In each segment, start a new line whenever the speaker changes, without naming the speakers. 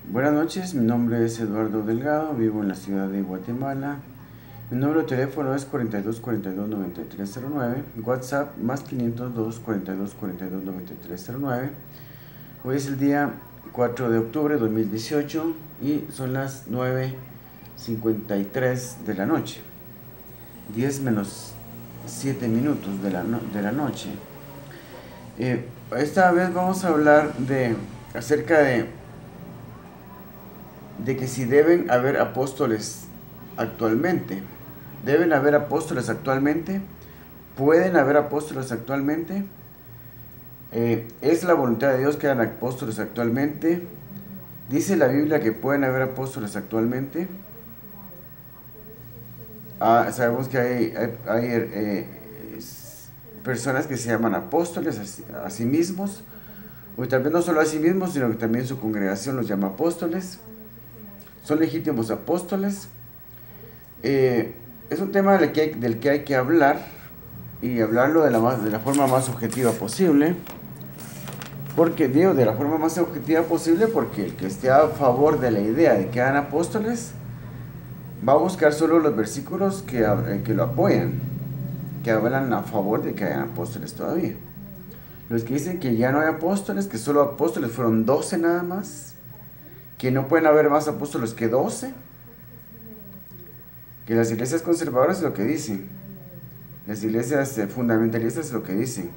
Buenas noches, mi nombre es Eduardo Delgado, vivo en la ciudad de Guatemala. Mi número de teléfono es 42 42 93 09, WhatsApp más 502 42 42 93 09. Hoy es el día 4 de octubre de 2018 y son las 9:53 de la noche, 10 menos 7 minutos de la noche. Esta vez vamos a hablar acerca de que si deben haber apóstoles actualmente. ¿Deben haber apóstoles actualmente? ¿Pueden haber apóstoles actualmente? ¿Es la voluntad de Dios que hayan apóstoles actualmente? ¿Dice la Biblia que pueden haber apóstoles actualmente? Sabemos que hay personas que se llaman apóstoles a sí mismos, o tal vez no solo a sí mismos, sino que también su congregación los llama apóstoles. Son legítimos apóstoles. Es un tema del que hay que hablar y hablarlo de la forma más objetiva posible. Porque digo de la forma más objetiva posible porque el que esté a favor de la idea de que hagan apóstoles va a buscar solo los versículos que lo apoyan, que hablan a favor de que hayan apóstoles todavía. Los que dicen que ya no hay apóstoles, que solo apóstoles fueron 12 nada más, que no pueden haber más apóstoles que 12, que las iglesias conservadoras es lo que dicen, las iglesias fundamentalistas es lo que dicen,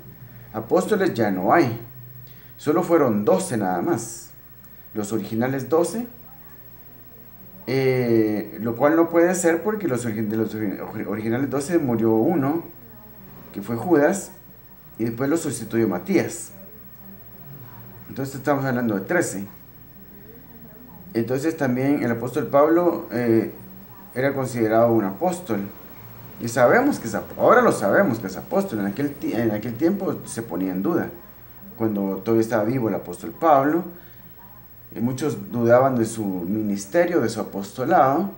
apóstoles ya no hay, solo fueron 12 nada más, los originales 12, lo cual no puede ser porque de los originales 12 murió uno, que fue Judas, y después lo sustituyó Matías. Entonces estamos hablando de 13. Entonces también el apóstol Pablo era considerado un apóstol. Y sabemos que ahora lo sabemos que es apóstol. En aquel tiempo se ponía en duda. Cuando todavía estaba vivo el apóstol Pablo, muchos dudaban de su ministerio, de su apostolado.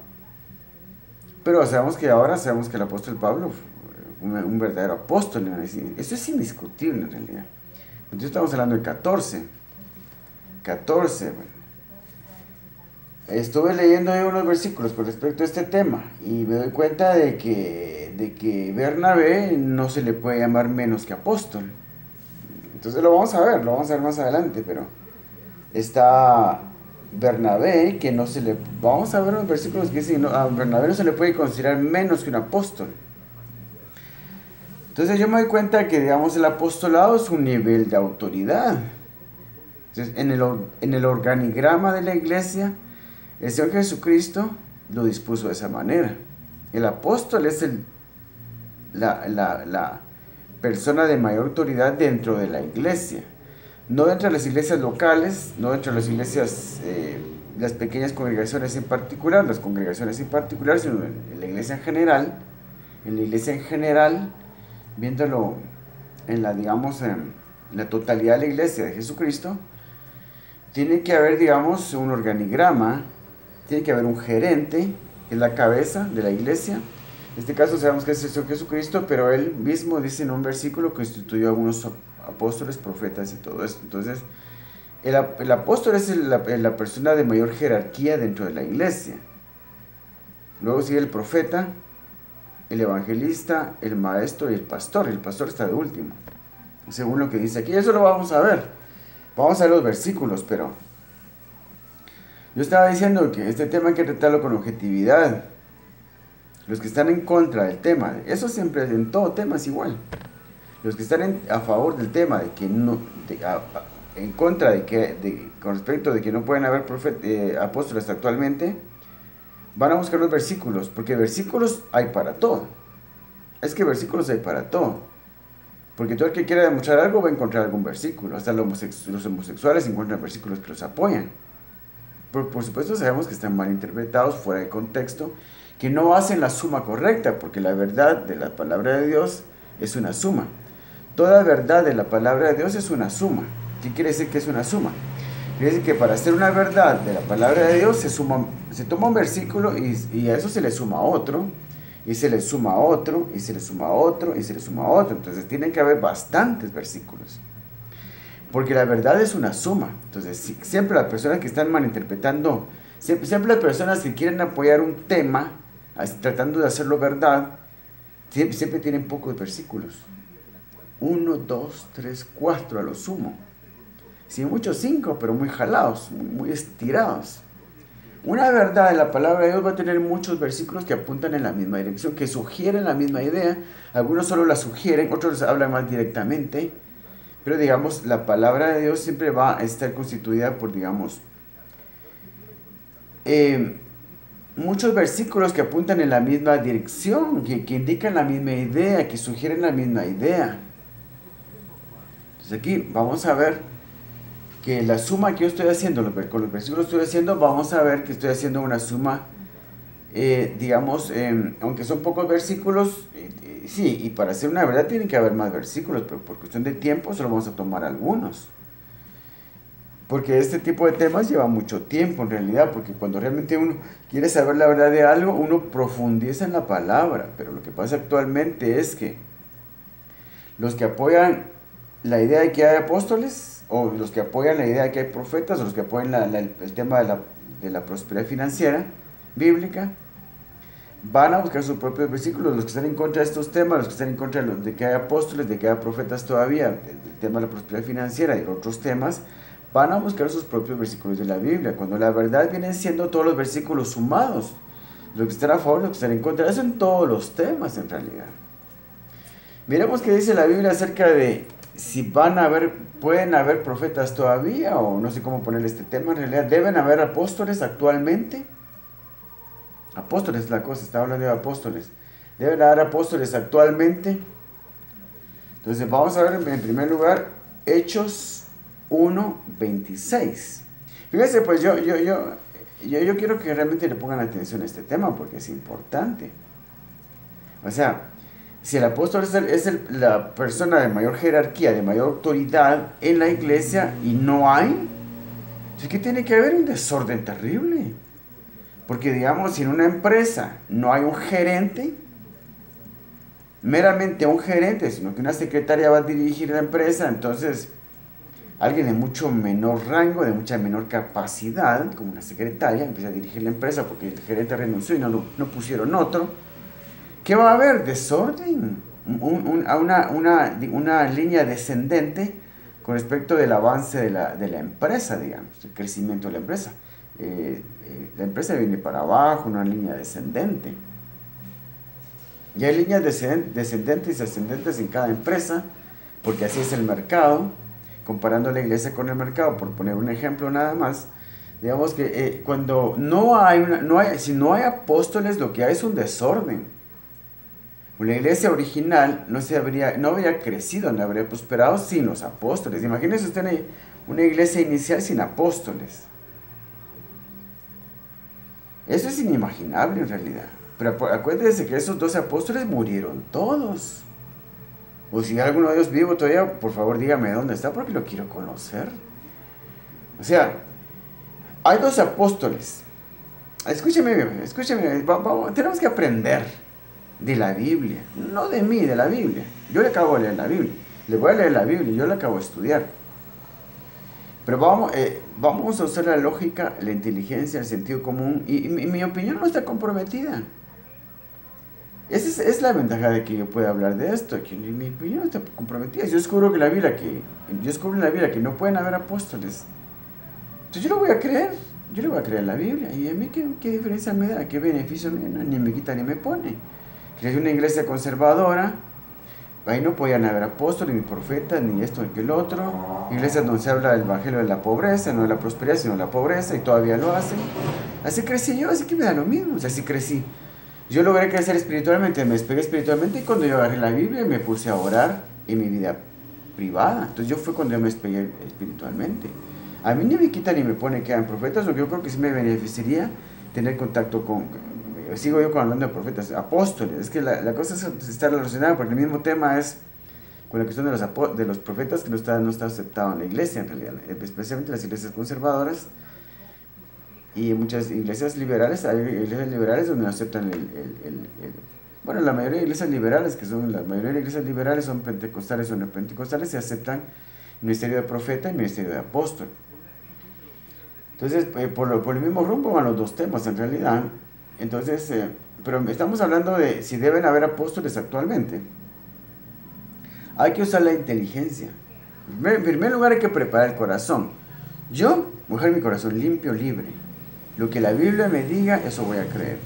Pero sabemos que el apóstol Pablo fue un verdadero apóstol. Eso es indiscutible en realidad. Entonces estamos hablando de 14. 14, bueno. Estuve leyendo unos versículos con respecto a este tema y me doy cuenta de que Bernabé no se le puede llamar menos que apóstol. Entonces lo vamos a ver más adelante, pero está Bernabé que no se le... Vamos a ver los versículos que dicen, a Bernabé no se le puede considerar menos que un apóstol. Entonces yo me doy cuenta que, digamos, el apostolado es un nivel de autoridad. Entonces, en el organigrama de la iglesia, el Señor Jesucristo lo dispuso de esa manera. El apóstol es la persona de mayor autoridad dentro de la iglesia. No dentro de las iglesias locales, no dentro de las iglesias, las pequeñas congregaciones en particular, sino en la iglesia en general. En la iglesia en general, viéndolo digamos, en la totalidad de la iglesia de Jesucristo, tiene que haber, digamos, un organigrama. Tiene que haber un gerente, que es la cabeza de la iglesia. En este caso sabemos que es el Señor Jesucristo, pero él mismo dice en un versículo que instituyó a algunos apóstoles, profetas y todo esto. Entonces, el apóstol es la persona de mayor jerarquía dentro de la iglesia. Luego sigue el profeta, el evangelista, el maestro y el pastor. El pastor está de último, según lo que dice aquí. Eso lo vamos a ver. Vamos a ver los versículos, pero... Yo estaba diciendo que este tema hay que tratarlo con objetividad. Los que están en contra del tema, eso siempre en todo tema es igual. Los que están a favor del tema, de que no, en contra con respecto de que no pueden haber apóstoles actualmente, van a buscar los versículos, porque versículos hay para todo. Es que versículos hay para todo. Porque todo el que quiera demostrar algo va a encontrar algún versículo. Hasta los homosexuales encuentran versículos que los apoyan. Por supuesto sabemos que están mal interpretados, fuera de contexto, que no hacen la suma correcta, porque la verdad de la palabra de Dios es una suma. Toda verdad de la palabra de Dios es una suma. ¿Qué quiere decir que es una suma? Quiere decir que para hacer una verdad de la palabra de Dios se toma un versículo y a eso se le suma otro, y se le suma otro, y se le suma otro, y se le suma otro. Entonces tienen que haber bastantes versículos. porque la verdad es una suma. Entonces, siempre las personas que están malinterpretando, siempre las personas que quieren apoyar un tema, tratando de hacerlo verdad, siempre tienen pocos versículos. 1, 2, 3, 4 a lo sumo. Sí, muchos 5, pero muy jalados, muy estirados. Una verdad de la palabra de Dios va a tener muchos versículos que apuntan en la misma dirección, que sugieren la misma idea. Algunos solo la sugieren, otros hablan más directamente. Pero digamos, la palabra de Dios siempre va a estar constituida por, digamos, muchos versículos que apuntan en la misma dirección, que indican la misma idea, que sugieren la misma idea. Entonces aquí vamos a ver que la suma que yo estoy haciendo, con los versículos que estoy haciendo, vamos a ver que estoy haciendo una suma, digamos, aunque son pocos versículos, sí, y para hacer una verdad tienen que haber más versículos, pero por cuestión de tiempo solo vamos a tomar algunos. Porque este tipo de temas lleva mucho tiempo en realidad, porque cuando realmente uno quiere saber la verdad de algo, uno profundiza en la palabra, pero lo que pasa actualmente es que los que apoyan la idea de que hay apóstoles, o los que apoyan la idea de que hay profetas, o los que apoyan el tema de la prosperidad financiera bíblica, van a buscar sus propios versículos. Los que están en contra de estos temas, los que están en contra de que hay apóstoles, de que hay profetas todavía, del tema de la prosperidad financiera y otros temas, van a buscar sus propios versículos de la Biblia, cuando la verdad vienen siendo todos los versículos sumados. Los que están a favor, los que están en contra, eso en todos los temas en realidad. Miremos qué dice la Biblia acerca de si pueden haber profetas todavía, o no sé cómo poner este tema en realidad. ¿Deben haber apóstoles actualmente? Apóstoles es la cosa, está hablando de apóstoles. ¿Deben haber apóstoles actualmente? Entonces vamos a ver en primer lugar Hechos 1:26. Fíjense, pues yo quiero que realmente le pongan atención a este tema porque es importante. O sea, si el apóstol es la persona de mayor jerarquía, de mayor autoridad en la iglesia y no hay, es que tiene que haber un desorden terrible. Porque digamos, si en una empresa no hay un gerente, meramente un gerente, sino que una secretaria va a dirigir la empresa, entonces alguien de mucho menor rango, de mucha menor capacidad, como una secretaria, empieza a dirigir la empresa porque el gerente renunció y no pusieron otro. ¿Qué va a haber? Desorden. Una línea descendente con respecto del avance de la empresa, digamos, el crecimiento de la empresa. La empresa viene para abajo, una línea descendente. Y hay líneas descendentes y ascendentes en cada empresa, porque así es el mercado. Comparando la iglesia con el mercado, por poner un ejemplo nada más, digamos que cuando si no hay apóstoles, lo que hay es un desorden. La iglesia original no habría crecido, no habría prosperado sin los apóstoles. Imagínense usted una iglesia inicial sin apóstoles. Eso es inimaginable en realidad. Pero acuérdense que esos 12 apóstoles murieron todos. O si alguno de ellos vivo todavía, por favor dígame dónde está porque lo quiero conocer. O sea, hay 2 apóstoles. Escúcheme, tenemos que aprender de la Biblia. No de mí, de la Biblia. Yo le acabo de leer la Biblia. Le voy a leer la Biblia, yo la acabo de estudiar. Pero vamos a usar la lógica, la inteligencia, el sentido común. Y mi opinión no está comprometida. Esa es la ventaja de que yo pueda hablar de esto, que mi opinión no está comprometida. Si yo descubro en la Biblia que no pueden haber apóstoles, entonces yo lo voy a creer. Yo le voy a creer la Biblia. ¿Y a mí qué diferencia me da? ¿Qué beneficio me da? Ni me quita ni me pone. Crecí una iglesia conservadora. Ahí no podían haber apóstoles, ni profetas, ni esto, ni que el otro. Iglesias donde se habla del evangelio de la pobreza, no de la prosperidad, sino de la pobreza, y todavía lo hacen. Así crecí yo, así que me da lo mismo. O sea, así crecí. Yo logré crecer espiritualmente, me despegué espiritualmente, y cuando yo agarré la Biblia me puse a orar en mi vida privada. Entonces fue cuando yo me despegué espiritualmente. A mí ni me quita ni me pone que hagan profetas, lo que yo creo que sí me beneficiaría tener contacto sigo yo hablando de profetas, apóstoles. Es que la cosa está relacionada porque el mismo tema es con la cuestión de los profetas, que no está aceptado en la iglesia en realidad, especialmente en las iglesias conservadoras. Y en muchas iglesias liberales, hay iglesias liberales donde no aceptan bueno, la mayoría de iglesias liberales, la mayoría de iglesias liberales son pentecostales o neopentecostales, se aceptan ministerio de profeta y ministerio de apóstol. Entonces, por el mismo rumbo van los dos temas en realidad. Entonces, pero estamos hablando de si deben haber apóstoles actualmente. Hay que usar la inteligencia. En primer lugar hay que preparar el corazón. Yo voy a dejar mi corazón limpio, libre. Lo que la Biblia me diga, eso voy a creer.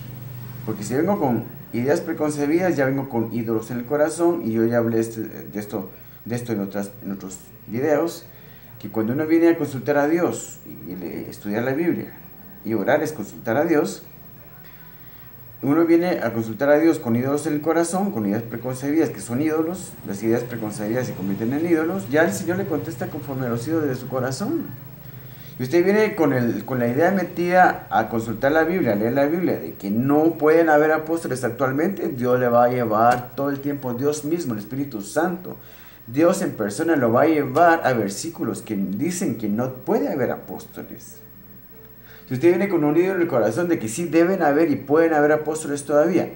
Porque si vengo con ideas preconcebidas, ya vengo con ídolos en el corazón. Y yo ya hablé de esto en otros videos. Que cuando uno viene a consultar a Dios y estudiar la Biblia y orar es consultar a Dios, uno viene a consultar a Dios con ídolos en el corazón, con ideas preconcebidas que son ídolos, las ideas preconcebidas se convierten en ídolos, ya el Señor le contesta conforme a los ídolos de su corazón. Y usted viene con la idea metida a consultar la Biblia, a leer la Biblia, de que no pueden haber apóstoles actualmente, Dios le va a llevar todo el tiempo, Dios mismo, el Espíritu Santo, Dios en persona lo va a llevar a versículos que dicen que no puede haber apóstoles. Si usted viene con un ídolo en el corazón de que sí deben haber y pueden haber apóstoles todavía,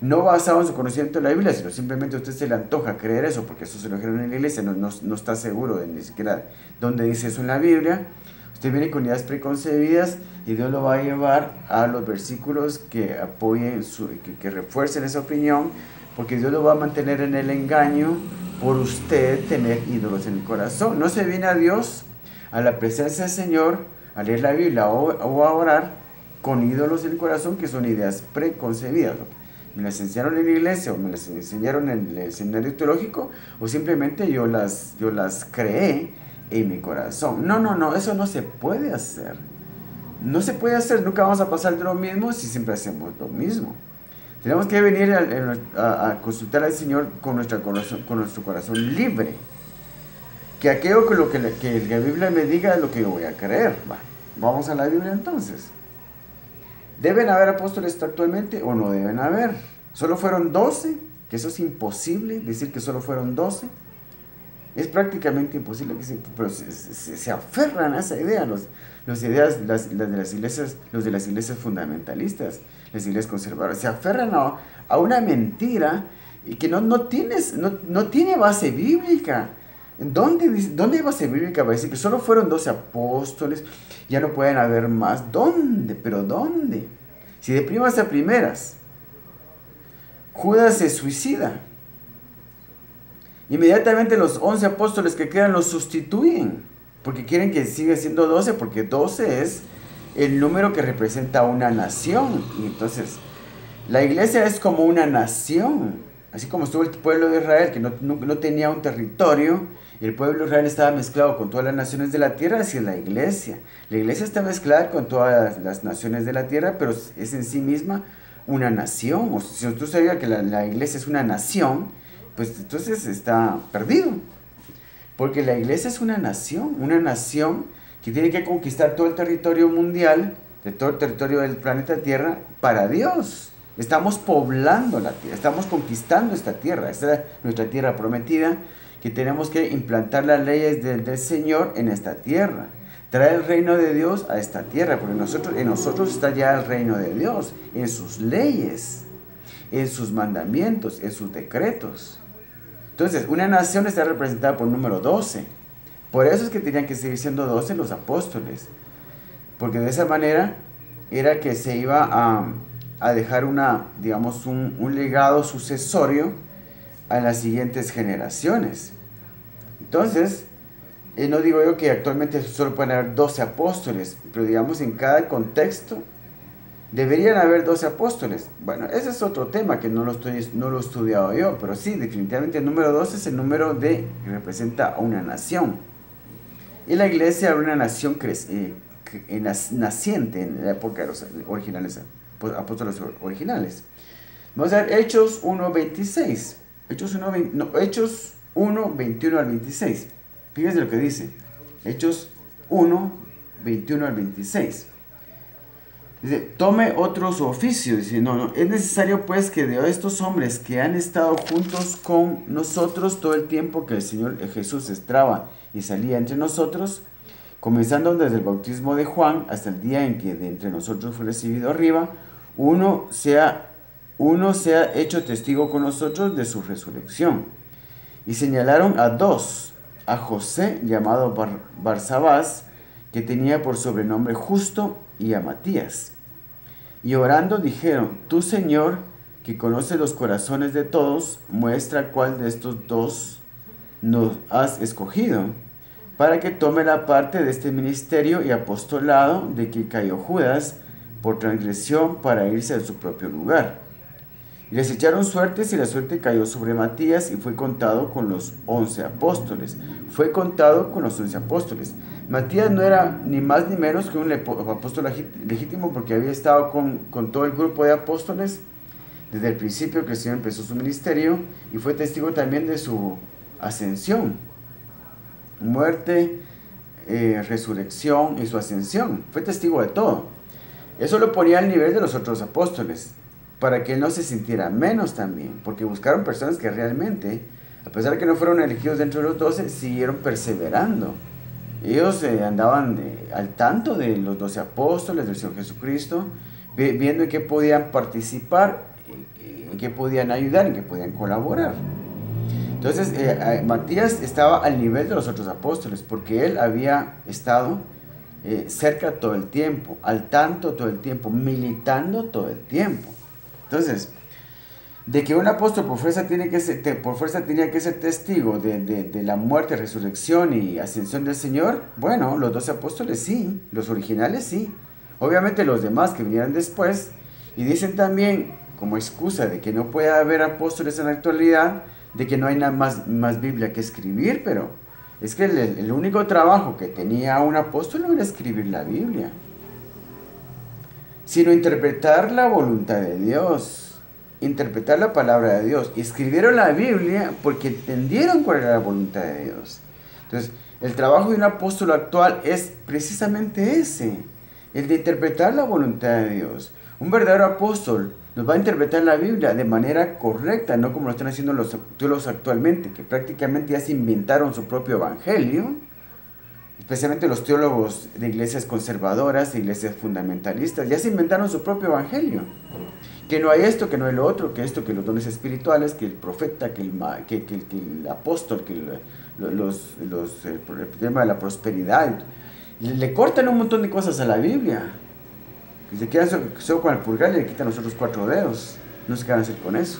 no basado en su conocimiento de la Biblia, sino simplemente a usted se le antoja creer eso, porque eso se lo dijeron en la iglesia, no está seguro de ni siquiera dónde dice eso en la Biblia, usted viene con ideas preconcebidas y Dios lo va a llevar a los versículos que apoyen, que refuercen esa opinión, porque Dios lo va a mantener en el engaño por usted tener ídolos en el corazón. No se viene a Dios, a la presencia del Señor, a leer la Biblia o a orar con ídolos en el corazón que son ideas preconcebidas. Me las enseñaron en la iglesia o me las enseñaron en el seminario teológico o simplemente yo las creé en mi corazón. No, eso no se puede hacer. No se puede hacer, nunca vamos a pasar de lo mismo si siempre hacemos lo mismo. Tenemos que venir a consultar al Señor con nuestro corazón libre. Que aquello que la Biblia me diga es lo que yo voy a creer. Vamos a la Biblia entonces. ¿Deben haber apóstoles actualmente o no deben haber? ¿Solo fueron 12? Que eso es imposible, decir que solo fueron 12. Es prácticamente imposible, pero se aferran a esa idea, los de las iglesias fundamentalistas, las iglesias conservadoras, se aferran a una mentira y que no tiene base bíblica. ¿Dónde hay base bíblica para decir que solo fueron 12 apóstoles, ya no pueden haber más? ¿Dónde? ¿Pero dónde? Si de primas a primeras Judas se suicida, inmediatamente los 11 apóstoles que quedan los sustituyen, porque quieren que siga siendo 12, porque 12 es el número que representa una nación. Y entonces, la iglesia es como una nación, así como estuvo el pueblo de Israel, que no tenía un territorio, y el pueblo de Israel estaba mezclado con todas las naciones de la tierra, así es la iglesia. La iglesia está mezclada con todas las naciones de la tierra, pero es en sí misma una nación. O si usted sabía que la iglesia es una nación, pues entonces está perdido. Porque la iglesia es una nación que tiene que conquistar todo el territorio mundial, de todo el territorio del planeta Tierra, para Dios. Estamos poblando la tierra, estamos conquistando esta tierra, esta es nuestra tierra prometida, que tenemos que implantar las leyes del Señor en esta tierra. Traer el reino de Dios a esta tierra, porque en nosotros está ya el reino de Dios, en sus leyes, en sus mandamientos, en sus decretos. Entonces, una nación está representada por el número 12. Por eso es que tenían que seguir siendo 12 los apóstoles. Porque de esa manera era que se iba a dejar un legado sucesorio a las siguientes generaciones. Entonces, no digo yo que actualmente solo pueden haber 12 apóstoles, pero digamos en cada contexto deberían haber 12 apóstoles. Bueno, ese es otro tema que no lo he estudiado yo, pero sí, definitivamente el número 12 es el número que representa a una nación. Y la iglesia era una nación naciente en la época de los originales, apóstoles originales. Vamos a ver Hechos 1:26. Hechos 1:21 al 26. Fíjense lo que dice. Hechos 1:21 al 26. Dice, tome otro su oficio. Dice, no, es necesario pues que de estos hombres que han estado juntos con nosotros todo el tiempo que el Señor Jesús entraba y salía entre nosotros, comenzando desde el bautismo de Juan hasta el día en que de entre nosotros fue recibido arriba, uno sea hecho testigo con nosotros de su resurrección. Y señalaron a 2, a José, llamado Barsabás, que tenía por sobrenombre Justo, y a Matías. Y orando dijeron: Tú, Señor, que conoces los corazones de todos, muestra cuál de estos dos nos has escogido, para que tome la parte de este ministerio y apostolado de que cayó Judas por transgresión para irse a su propio lugar. Y les echaron suertes, y la suerte cayó sobre Matías, y fue contado con los 11 apóstoles. Fue contado con los 11 apóstoles. Matías no era ni más ni menos que un apóstol legítimo, porque había estado con todo el grupo de apóstoles desde el principio que el Señor empezó su ministerio, y fue testigo también de su ascensión, muerte, resurrección y su ascensión. Fue testigo de todo. Eso lo ponía al nivel de los otros apóstoles, para que él no se sintiera menos también, porque buscaron personas que realmente, a pesar de que no fueron elegidos dentro de los 12, siguieron perseverando. Ellos andaban al tanto de los 12 apóstoles del Señor Jesucristo, viendo en qué podían participar, en qué podían ayudar, en qué podían colaborar. Entonces, Matías estaba al nivel de los otros apóstoles, porque él había estado cerca todo el tiempo, al tanto todo el tiempo, militando todo el tiempo. Entonces, de que un apóstol por fuerza tenía que ser testigo de la muerte, resurrección y ascensión del Señor, bueno, los 12 apóstoles sí, los originales sí. Obviamente los demás que vinieron después, y dicen también, como excusa de que no puede haber apóstoles en la actualidad, de que no hay nada más Biblia que escribir, pero es que el único trabajo que tenía un apóstol no era escribir la Biblia, sino interpretar la voluntad de Dios, interpretar la palabra de Dios. Y escribieron la Biblia porque entendieron cuál era la voluntad de Dios. Entonces, el trabajo de un apóstol actual es precisamente ese, el de interpretar la voluntad de Dios. Un verdadero apóstol nos va a interpretar la Biblia de manera correcta, no como lo están haciendo los teólogos actualmente, que prácticamente ya se inventaron su propio evangelio, especialmente los teólogos de iglesias conservadoras, de iglesias fundamentalistas, ya se inventaron su propio evangelio. Que no hay esto, que no hay lo otro, que esto, que los dones espirituales, que el profeta, que el apóstol, que el tema de la prosperidad. Le cortan un montón de cosas a la Biblia. Y se quedan solo con el pulgar y le quitan los otros 4 dedos. No sé qué van a hacer con eso.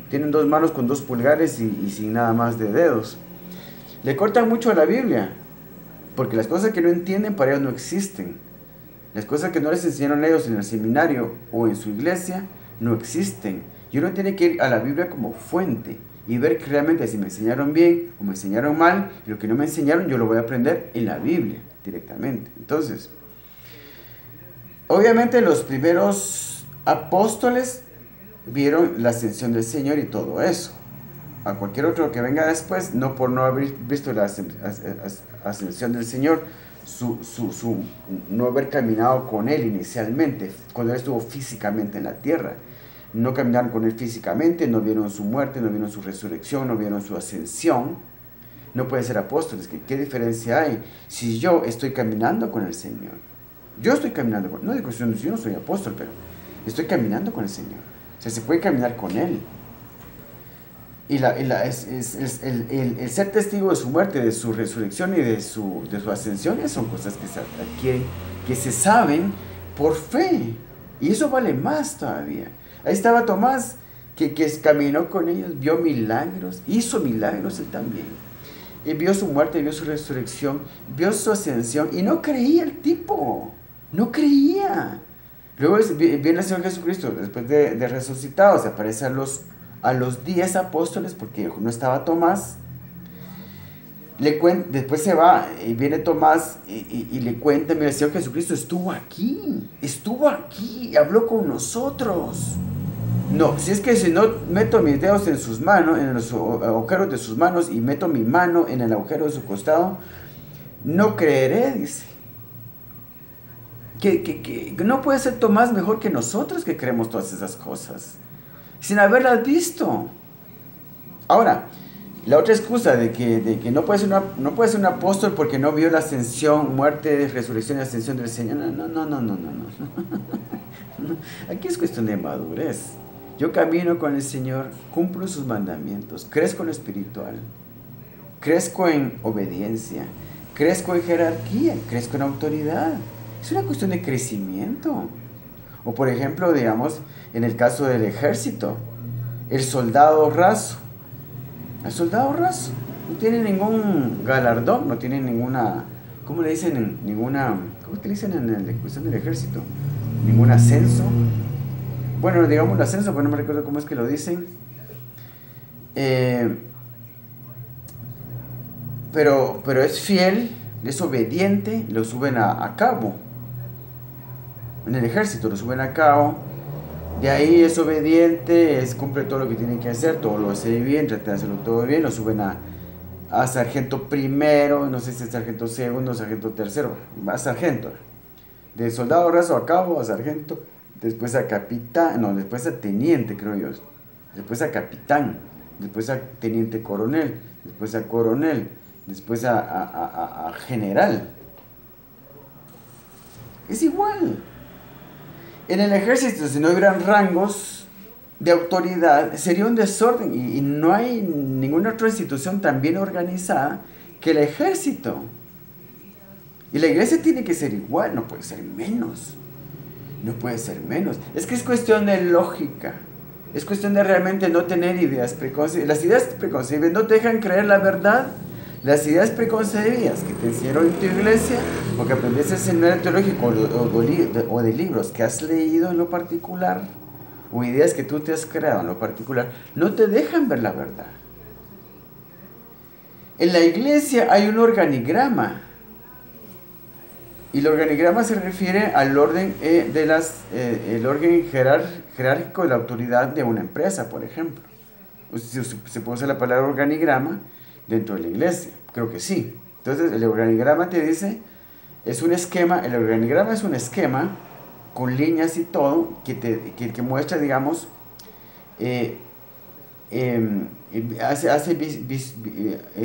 Tienen 2 manos con 2 pulgares y sin nada más de dedos. Le cortan mucho a la Biblia, porque las cosas que no entienden para ellos no existen. Las cosas que no les enseñaron a ellos en el seminario o en su iglesia no existen. Y uno tiene que ir a la Biblia como fuente y ver que realmente si me enseñaron bien o me enseñaron mal, y lo que no me enseñaron yo lo voy a aprender en la Biblia directamente. Entonces, obviamente los primeros apóstoles vieron la ascensión del Señor y todo eso. A cualquier otro que venga después, no por no haber visto la ascensión del Señor, no haber caminado con Él inicialmente, cuando Él estuvo físicamente en la tierra. No caminaron con Él físicamente, no vieron su muerte, no vieron su resurrección, no vieron su ascensión. No pueden ser apóstoles. ¿Qué diferencia hay si yo estoy caminando con el Señor? Yo estoy caminando con Él. No digo yo no soy apóstol, pero estoy caminando con el Señor. O sea, se puede caminar con Él. Y el ser testigo de su muerte, de su resurrección y de su ascensión, son cosas que se adquieren, que se saben por fe. Y eso vale más todavía. Ahí estaba Tomás, que caminó con ellos, vio milagros, hizo milagros él también. Y vio su muerte, vio su resurrección, vio su ascensión, y no creía el tipo, no creía. Luego viene el Señor Jesucristo, después de resucitado, se aparece a los 10 apóstoles, porque no estaba Tomás. Después se va y viene Tomás y le cuenta: mira, el Señor Jesucristo estuvo aquí, habló con nosotros. No, si es que si no meto mis dedos en sus manos, en los agujeros de sus manos, y meto mi mano en el agujero de su costado, no creeré, dice. Que no puede ser Tomás mejor que nosotros, que creemos todas esas cosas sin haberlas visto. Ahora, la otra excusa de que no puede ser un apóstol porque no vio la ascensión, muerte, resurrección y ascensión del Señor. No. Aquí es cuestión de madurez. Yo camino con el Señor, cumplo sus mandamientos, crezco en lo espiritual, crezco en obediencia, crezco en jerarquía, crezco en autoridad. Es una cuestión de crecimiento. O por ejemplo, digamos, en el caso del ejército, el soldado raso. El soldado raso no tiene ningún galardón, no tiene ninguna, ¿cómo le dicen? Ninguna, ¿cómo te dicen en la cuestión del ejército? Ningún ascenso. Bueno, digamos un ascenso, pero no me recuerdo cómo es que lo dicen. Pero es fiel, es obediente, lo suben a cabo. En el ejército lo suben a cabo. De ahí es obediente, cumple todo lo que tiene que hacer, todo lo hace bien, trata de hacerlo todo bien, lo suben a sargento primero, no sé si es sargento segundo, sargento tercero, a sargento. De soldado raso a cabo, a sargento, después a capitán, no, después a teniente, creo yo, después a capitán, después a teniente coronel, después a coronel, después a general. Es igual. En el ejército, si no hubieran rangos de autoridad, sería un desorden y no hay ninguna otra institución tan bien organizada que el ejército. Y la iglesia tiene que ser igual, no puede ser menos. No puede ser menos. Es que es cuestión de lógica. Es cuestión de realmente no tener ideas preconcebidas. Las ideas preconcebidas no te dejan creer la verdad. Las ideas preconcebidas que te enseñaron en tu iglesia o que aprendiste en el seminario teológico o de libros que has leído en lo particular o ideas que tú te has creado en lo particular no te dejan ver la verdad. En la iglesia hay un organigrama y el organigrama se refiere al orden, el orden jerárquico de la autoridad de una empresa, por ejemplo. Se puede usar la palabra organigrama dentro de la iglesia, creo que sí. Entonces el organigrama te dice, es un esquema, el organigrama es un esquema con líneas y todo que muestra, digamos,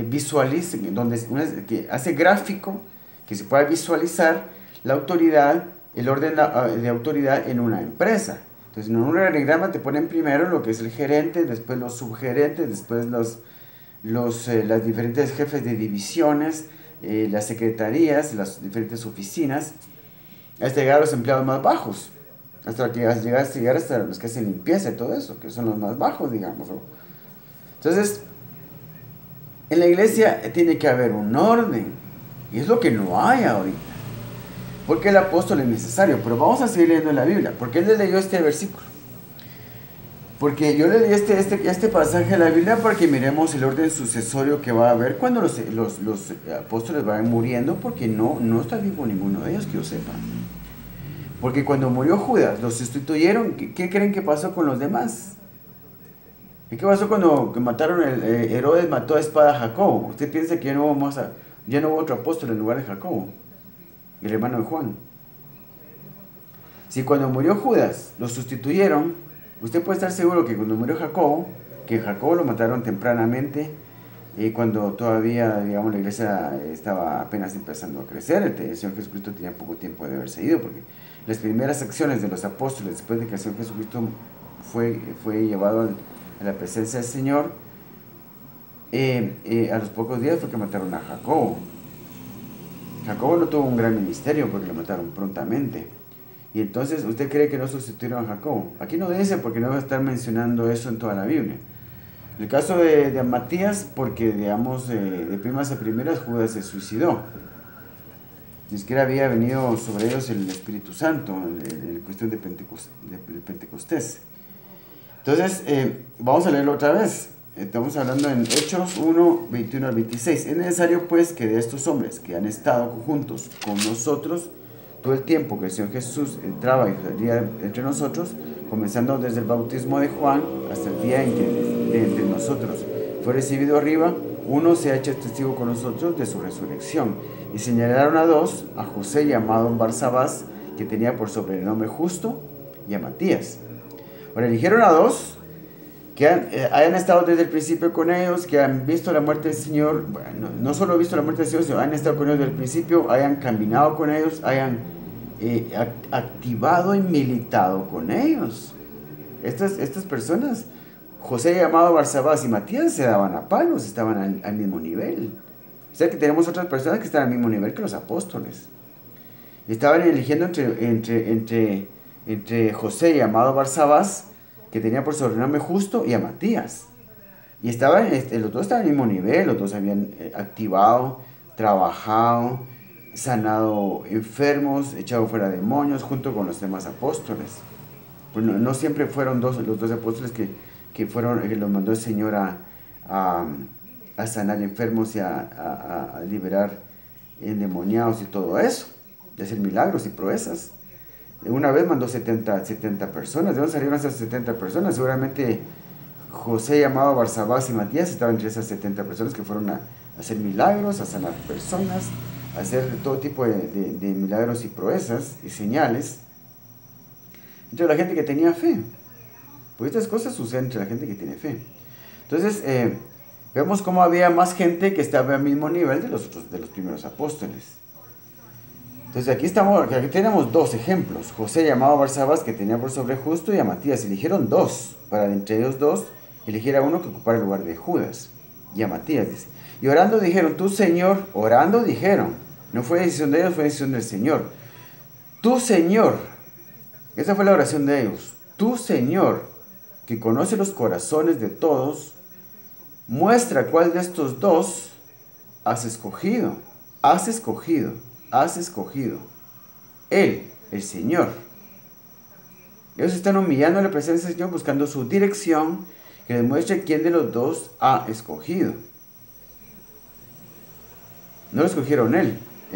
visualiza, que hace gráfico, que se pueda visualizar la autoridad, el orden de autoridad en una empresa. Entonces en un organigrama te ponen primero lo que es el gerente, después los subgerentes, después las diferentes jefes de divisiones, las secretarías, las diferentes oficinas, hasta llegar a los empleados más bajos, hasta llegar hasta los que hacen limpieza y todo eso, que son los más bajos, digamos. Entonces, en la iglesia tiene que haber un orden, y es lo que no hay ahorita, porque el apóstol es necesario. Pero vamos a seguir leyendo la Biblia. ¿Por qué él le leyó este versículo? Porque yo le di este pasaje de la Biblia para que miremos el orden sucesorio que va a haber cuando los apóstoles vayan muriendo, porque no está vivo ninguno de ellos, que yo sepa. Porque cuando murió Judas, los sustituyeron. ¿Qué creen que pasó con los demás? ¿Y qué pasó cuando mataron Herodes mató a espada a Jacobo? ¿Usted piensa que ya no hubo otro apóstol en lugar de Jacobo, el hermano de Juan? Si cuando murió Judas los sustituyeron, usted puede estar seguro que cuando murió Jacobo, que Jacobo lo mataron tempranamente, cuando todavía, digamos, la iglesia estaba apenas empezando a crecer. El Señor Jesucristo tenía poco tiempo de haberse ido, porque las primeras acciones de los apóstoles después de que el Señor Jesucristo fue llevado a la presencia del Señor, a los pocos días fue que mataron a Jacobo. Jacobo no tuvo un gran ministerio porque lo mataron prontamente. Y entonces, ¿usted cree que no sustituyeron a Jacobo? Aquí no dice, porque no va a estar mencionando eso en toda la Biblia. El caso de Matías, porque, digamos, de primas a primeras, Judas se suicidó. Ni siquiera había venido sobre ellos el Espíritu Santo, en la cuestión de Pentecostés. Entonces, vamos a leerlo otra vez. Estamos hablando en Hechos 1, 21 al 26. Es necesario, pues, que de estos hombres que han estado juntos con nosotros todo el tiempo que el Señor Jesús entraba y salía entre nosotros, comenzando desde el bautismo de Juan hasta el día en que de entre nosotros fue recibido arriba, uno se ha hecho testigo con nosotros de su resurrección. Y señalaron a dos, a José llamado Barsabás, que tenía por sobrenombre Justo, y a Matías. Ahora eligieron a dos que hayan estado desde el principio con ellos, que han visto la muerte del Señor. Bueno, no solo visto la muerte del Señor, sino han estado con ellos desde el principio, hayan caminado con ellos, hayan activado y militado con ellos. Estas personas José llamado Barsabás y Matías se daban a palos, estaban al mismo nivel. O sea que tenemos otras personas que están al mismo nivel que los apóstoles. Y estaban eligiendo entre José llamado Barsabás, que tenía por sobrenombre Justo, y a Matías. Y los dos estaban al mismo nivel, los dos habían activado, trabajado, sanado enfermos, echado fuera demonios, junto con los demás apóstoles. Pues no siempre fueron los dos apóstoles que los mandó el Señor a sanar enfermos y a liberar endemoniados y todo eso, de hacer milagros y proezas. Una vez mandó 70 personas. ¿De dónde salieron esas 70 personas? Seguramente José llamado Barsabás y Matías estaban entre esas 70 personas que fueron a hacer milagros, a sanar personas, a hacer todo tipo de milagros y proezas y señales entre la gente que tenía fe. Porque estas cosas suceden entre la gente que tiene fe. Entonces, vemos cómo había más gente que estaba al mismo nivel de los primeros apóstoles. Entonces aquí tenemos dos ejemplos. José llamado Barsabás, que tenía por sobre Justo, y a Matías. Eligieron dos, para entre ellos dos, elegir a uno que ocupara el lugar de Judas. Y a Matías, dice. Y orando dijeron, tú Señor, orando dijeron. No fue decisión de ellos, fue decisión del Señor. Tú Señor, esa fue la oración de ellos. Tú Señor, que conoce los corazones de todos, muestra cuál de estos dos has escogido. Has escogido. Has escogido. Él, el Señor. Ellos están humillando en la presencia del Señor, buscando su dirección, que les muestre quién de los dos ha escogido. No lo escogieron no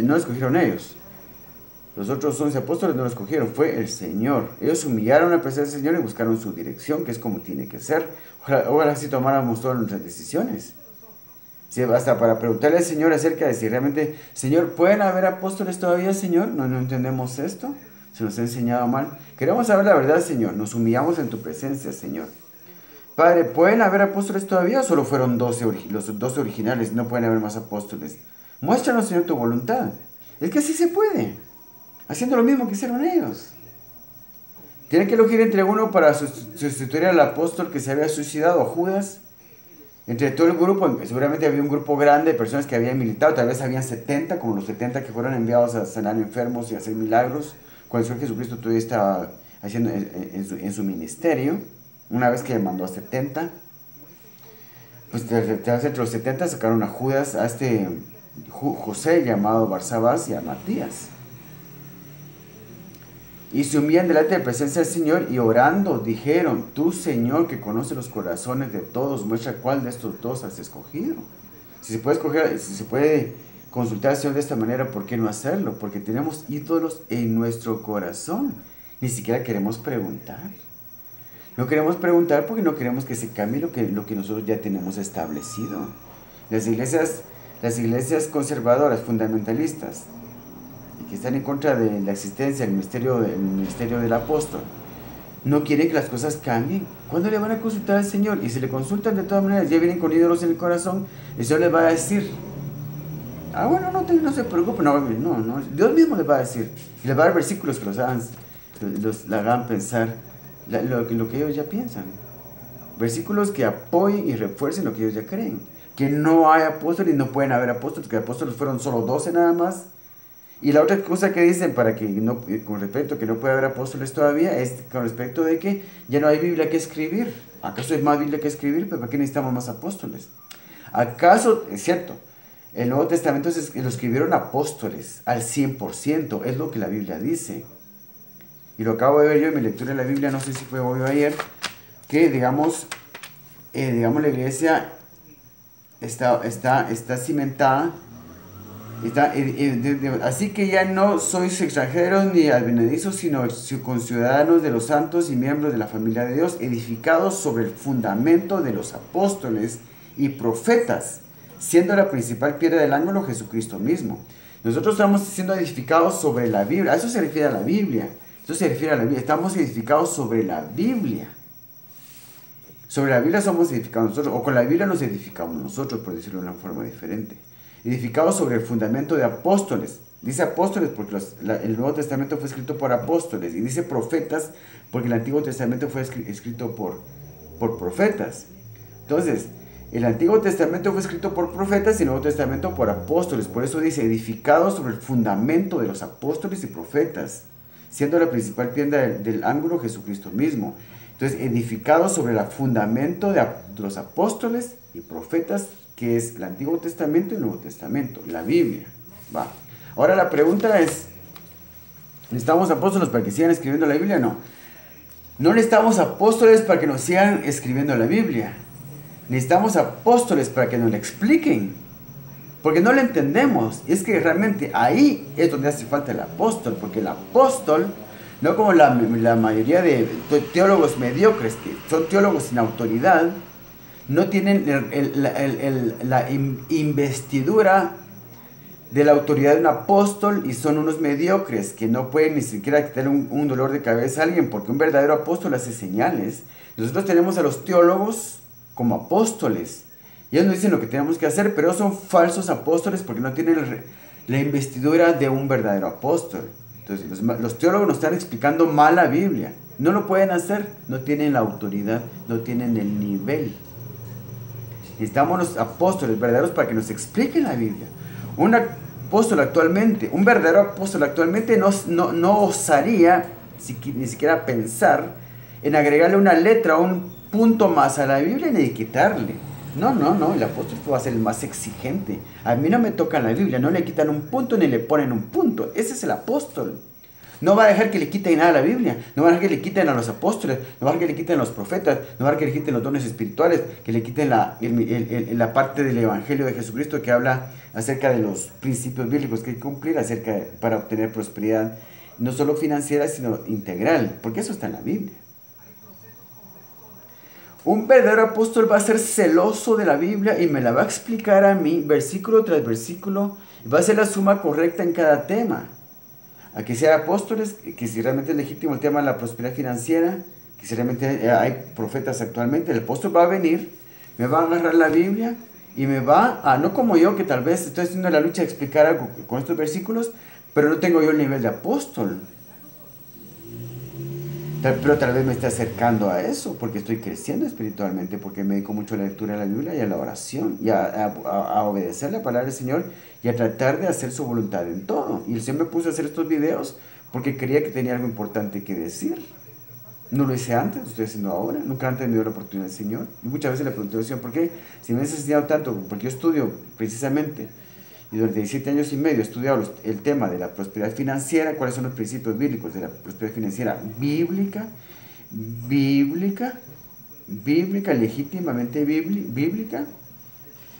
lo escogieron ellos. Los otros 11 apóstoles no lo escogieron, fue el Señor. Ellos humillaron en la presencia del Señor y buscaron su dirección, que es como tiene que ser. Ojalá si tomáramos todas nuestras decisiones. Sí, hasta para preguntarle al Señor acerca de si realmente, Señor, ¿pueden haber apóstoles todavía, Señor? No entendemos esto. Se nos ha enseñado mal. Queremos saber la verdad, Señor. Nos humillamos en tu presencia, Señor. Padre, ¿pueden haber apóstoles todavía o solo fueron los 12 originales? No pueden haber más apóstoles. Muéstranos, Señor, tu voluntad. Es que así se puede. Haciendo lo mismo que hicieron ellos. Tienen que elegir entre uno para sustituir al apóstol que se había suicidado, a Judas. Entre todo el grupo, seguramente había un grupo grande de personas que habían militado, tal vez habían 70, como los 70 que fueron enviados a sanar enfermos y a hacer milagros, cuando el Señor Jesucristo todavía estaba haciendo en su ministerio, una vez que mandó a 70, pues entre los 70 sacaron a Judas, a José llamado Barsabás y a Matías. Y se humillan delante de la presencia del Señor y orando dijeron, tú Señor que conoce los corazones de todos, muestra cuál de estos dos has escogido. Si se puede consultar al Señor de esta manera, ¿por qué no hacerlo? Porque tenemos ídolos en nuestro corazón. Ni siquiera queremos preguntar. No queremos preguntar porque no queremos que se cambie lo que nosotros ya tenemos establecido. Las iglesias conservadoras, fundamentalistas, que están en contra de la existencia del ministerio del apóstol, no quieren que las cosas cambien. ¿Cuándo le van a consultar al Señor? Y si le consultan de todas maneras, ya vienen con ídolos en el corazón, el Señor les va a decir, bueno, no se preocupen, no, Dios mismo les va a decir, y les va a dar versículos que los hagan pensar lo que ellos ya piensan, versículos que apoyen y refuercen lo que ellos ya creen, que no hay apóstoles y no pueden haber apóstoles, que apóstoles fueron solo 12 nada más. Y la otra cosa que dicen con respecto a que no puede haber apóstoles todavía es con respecto de que ya no hay Biblia que escribir. ¿Acaso hay más Biblia que escribir? ¿Pero para qué necesitamos más apóstoles? ¿Acaso, es cierto, el Nuevo Testamento lo escribieron apóstoles al 100%? Es lo que la Biblia dice. Y lo acabo de ver yo en mi lectura de la Biblia, no sé si fue hoy o ayer, que digamos la iglesia está cimentada. Así que ya no sois extranjeros ni advenedizos, sino conciudadanos de los santos y miembros de la familia de Dios, edificados sobre el fundamento de los apóstoles y profetas, siendo la principal piedra del ángulo Jesucristo mismo. Nosotros estamos siendo edificados sobre la Biblia. A eso se refiere a la Biblia. Estamos edificados sobre la Biblia. Sobre la Biblia somos edificados nosotros, o con la Biblia nos edificamos nosotros, por decirlo de una forma diferente. Edificados sobre el fundamento de apóstoles. Dice apóstoles porque el Nuevo Testamento fue escrito por apóstoles. Y dice profetas porque el Antiguo Testamento fue escrito por por profetas. Entonces, el Antiguo Testamento fue escrito por profetas y el Nuevo Testamento por apóstoles. Por eso dice, edificado sobre el fundamento de los apóstoles y profetas, siendo la principal piedra del ángulo Jesucristo mismo. Entonces, edificado sobre el fundamento de los apóstoles y profetas, que es el Antiguo Testamento y el Nuevo Testamento, la Biblia. Va. Ahora la pregunta es, ¿necesitamos apóstoles para que sigan escribiendo la Biblia? No. No necesitamos apóstoles para que nos sigan escribiendo la Biblia. Necesitamos apóstoles para que nos la expliquen. Porque no la entendemos. Y es que realmente ahí es donde hace falta el apóstol. Porque el apóstol, no como la mayoría de teólogos mediocres, que son teólogos sin autoridad, no tienen la investidura de la autoridad de un apóstol y son unos mediocres que no pueden ni siquiera quitarle un dolor de cabeza a alguien, porque un verdadero apóstol hace señales. Nosotros tenemos a los teólogos como apóstoles y ellos nos dicen lo que tenemos que hacer, pero son falsos apóstoles porque no tienen la investidura de un verdadero apóstol. Entonces los teólogos nos están explicando mal la Biblia, no lo pueden hacer, no tienen la autoridad, no tienen el nivel. Necesitamos los apóstoles verdaderos para que nos expliquen la Biblia. Un verdadero apóstol actualmente no osaría ni siquiera pensar en agregarle una letra o un punto más a la Biblia ni de quitarle. No, el apóstol va a ser el más exigente. A mí no me tocan la Biblia, no le quitan un punto ni le ponen un punto. Ese es el apóstol. No va a dejar que le quiten nada a la Biblia, no va a dejar que le quiten a los apóstoles, no va a dejar que le quiten a los profetas, no va a dejar que le quiten los dones espirituales, que le quiten la parte del Evangelio de Jesucristo que habla acerca de los principios bíblicos que hay que cumplir para obtener prosperidad, no solo financiera, sino integral, porque eso está en la Biblia. Un verdadero apóstol va a ser celoso de la Biblia y me la va a explicar a mí, versículo tras versículo, y va a hacer la suma correcta en cada tema. A que sea apóstoles, que si realmente es legítimo el tema de la prosperidad financiera, que si realmente hay profetas actualmente, el apóstol va a venir, me va a agarrar la Biblia y me va a, no como yo que tal vez estoy haciendo la lucha de explicar algo con estos versículos, pero no tengo yo el nivel de apóstol. Pero tal vez me esté acercando a eso, porque estoy creciendo espiritualmente, porque me dedico mucho a la lectura de la Biblia y a la oración, y a obedecer la palabra del Señor, y a tratar de hacer su voluntad en todo. Y el Señor me puso a hacer estos videos, porque creía que tenía algo importante que decir. No lo hice antes, lo estoy haciendo ahora, nunca antes me dio la oportunidad del Señor. Y muchas veces le pregunté al Señor, ¿por qué? Si me has enseñado tanto, porque yo estudio precisamente, y durante 17 años y medio he estudiado el tema de la prosperidad financiera, cuáles son los principios bíblicos de la prosperidad financiera bíblica, legítimamente bíblica.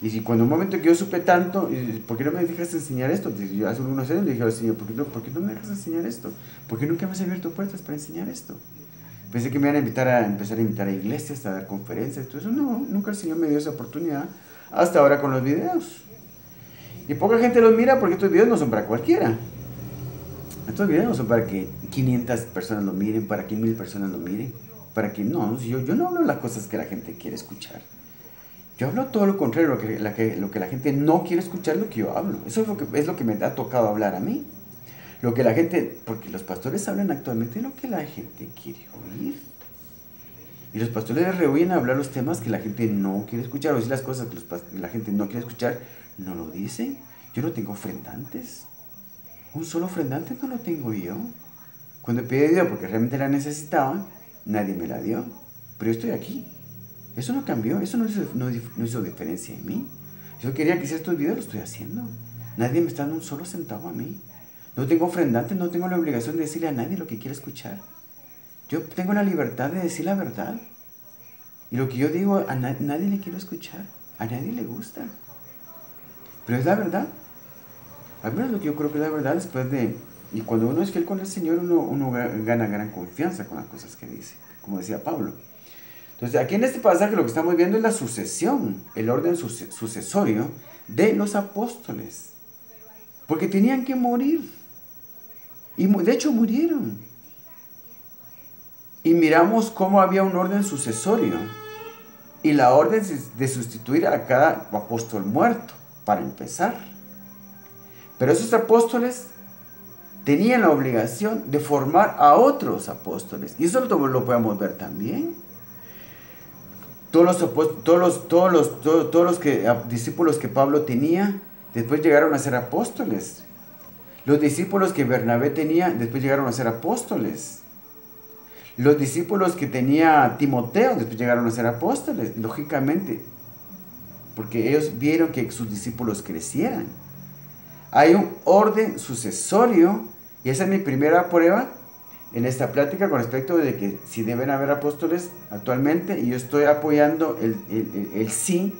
Y si cuando un momento que yo supe tanto, ¿por qué no me dejas enseñar esto? Yo hace unos años le dije al Señor, ¿por qué no me dejas enseñar esto? ¿Por qué nunca me has abierto puertas para enseñar esto? Pensé que me iban a empezar a invitar a iglesias, a dar conferencias, todo eso. No, nunca el Señor me dio esa oportunidad, hasta ahora con los videos. Y poca gente los mira porque estos videos no son para cualquiera. Estos videos no son para que 500 personas lo miren, para que 1000 personas lo miren. Para que no, yo no hablo las cosas que la gente quiere escuchar. Yo hablo todo lo contrario, lo que la gente no quiere escuchar, lo que yo hablo. Eso es lo que me ha tocado hablar a mí. Lo que la gente, porque los pastores hablan actualmente lo que la gente quiere oír. Y los pastores les rehuyen a hablar los temas que la gente no quiere escuchar, o decir las cosas que la gente no quiere escuchar, no lo dicen. Yo no tengo ofrendantes. Un solo ofrendante no lo tengo yo. Cuando pedí ayuda porque realmente la necesitaba, nadie me la dio. Pero yo estoy aquí. Eso no cambió, eso no hizo diferencia en mí. Si yo quería que hiciera estos videos, lo estoy haciendo. Nadie me está dando un solo centavo a mí. No tengo ofrendantes, no tengo la obligación de decirle a nadie lo que quiere escuchar. Yo tengo la libertad de decir la verdad. Y lo que yo digo, a nadie le quiero escuchar. A nadie le gusta. Pero es la verdad. Al menos lo que yo creo que es la verdad después de... Y cuando uno es fiel con el Señor, uno gana gran confianza con las cosas que dice. Como decía Pablo. Entonces, aquí en este pasaje lo que estamos viendo es la sucesión, el orden sucesorio de los apóstoles. Porque tenían que morir. Y de hecho murieron. Y miramos cómo había un orden sucesorio. Y la orden de sustituir a cada apóstol muerto, para empezar. Pero esos apóstoles tenían la obligación de formar a otros apóstoles. Y eso lo podemos ver también. discípulos que Pablo tenía, después llegaron a ser apóstoles. Los discípulos que Bernabé tenía, después llegaron a ser apóstoles. Los discípulos que tenía Timoteo, después llegaron a ser apóstoles, lógicamente, porque ellos vieron que sus discípulos crecieran. Hay un orden sucesorio, y esa es mi primera prueba en esta plática con respecto de que si deben haber apóstoles actualmente, y yo estoy apoyando el sí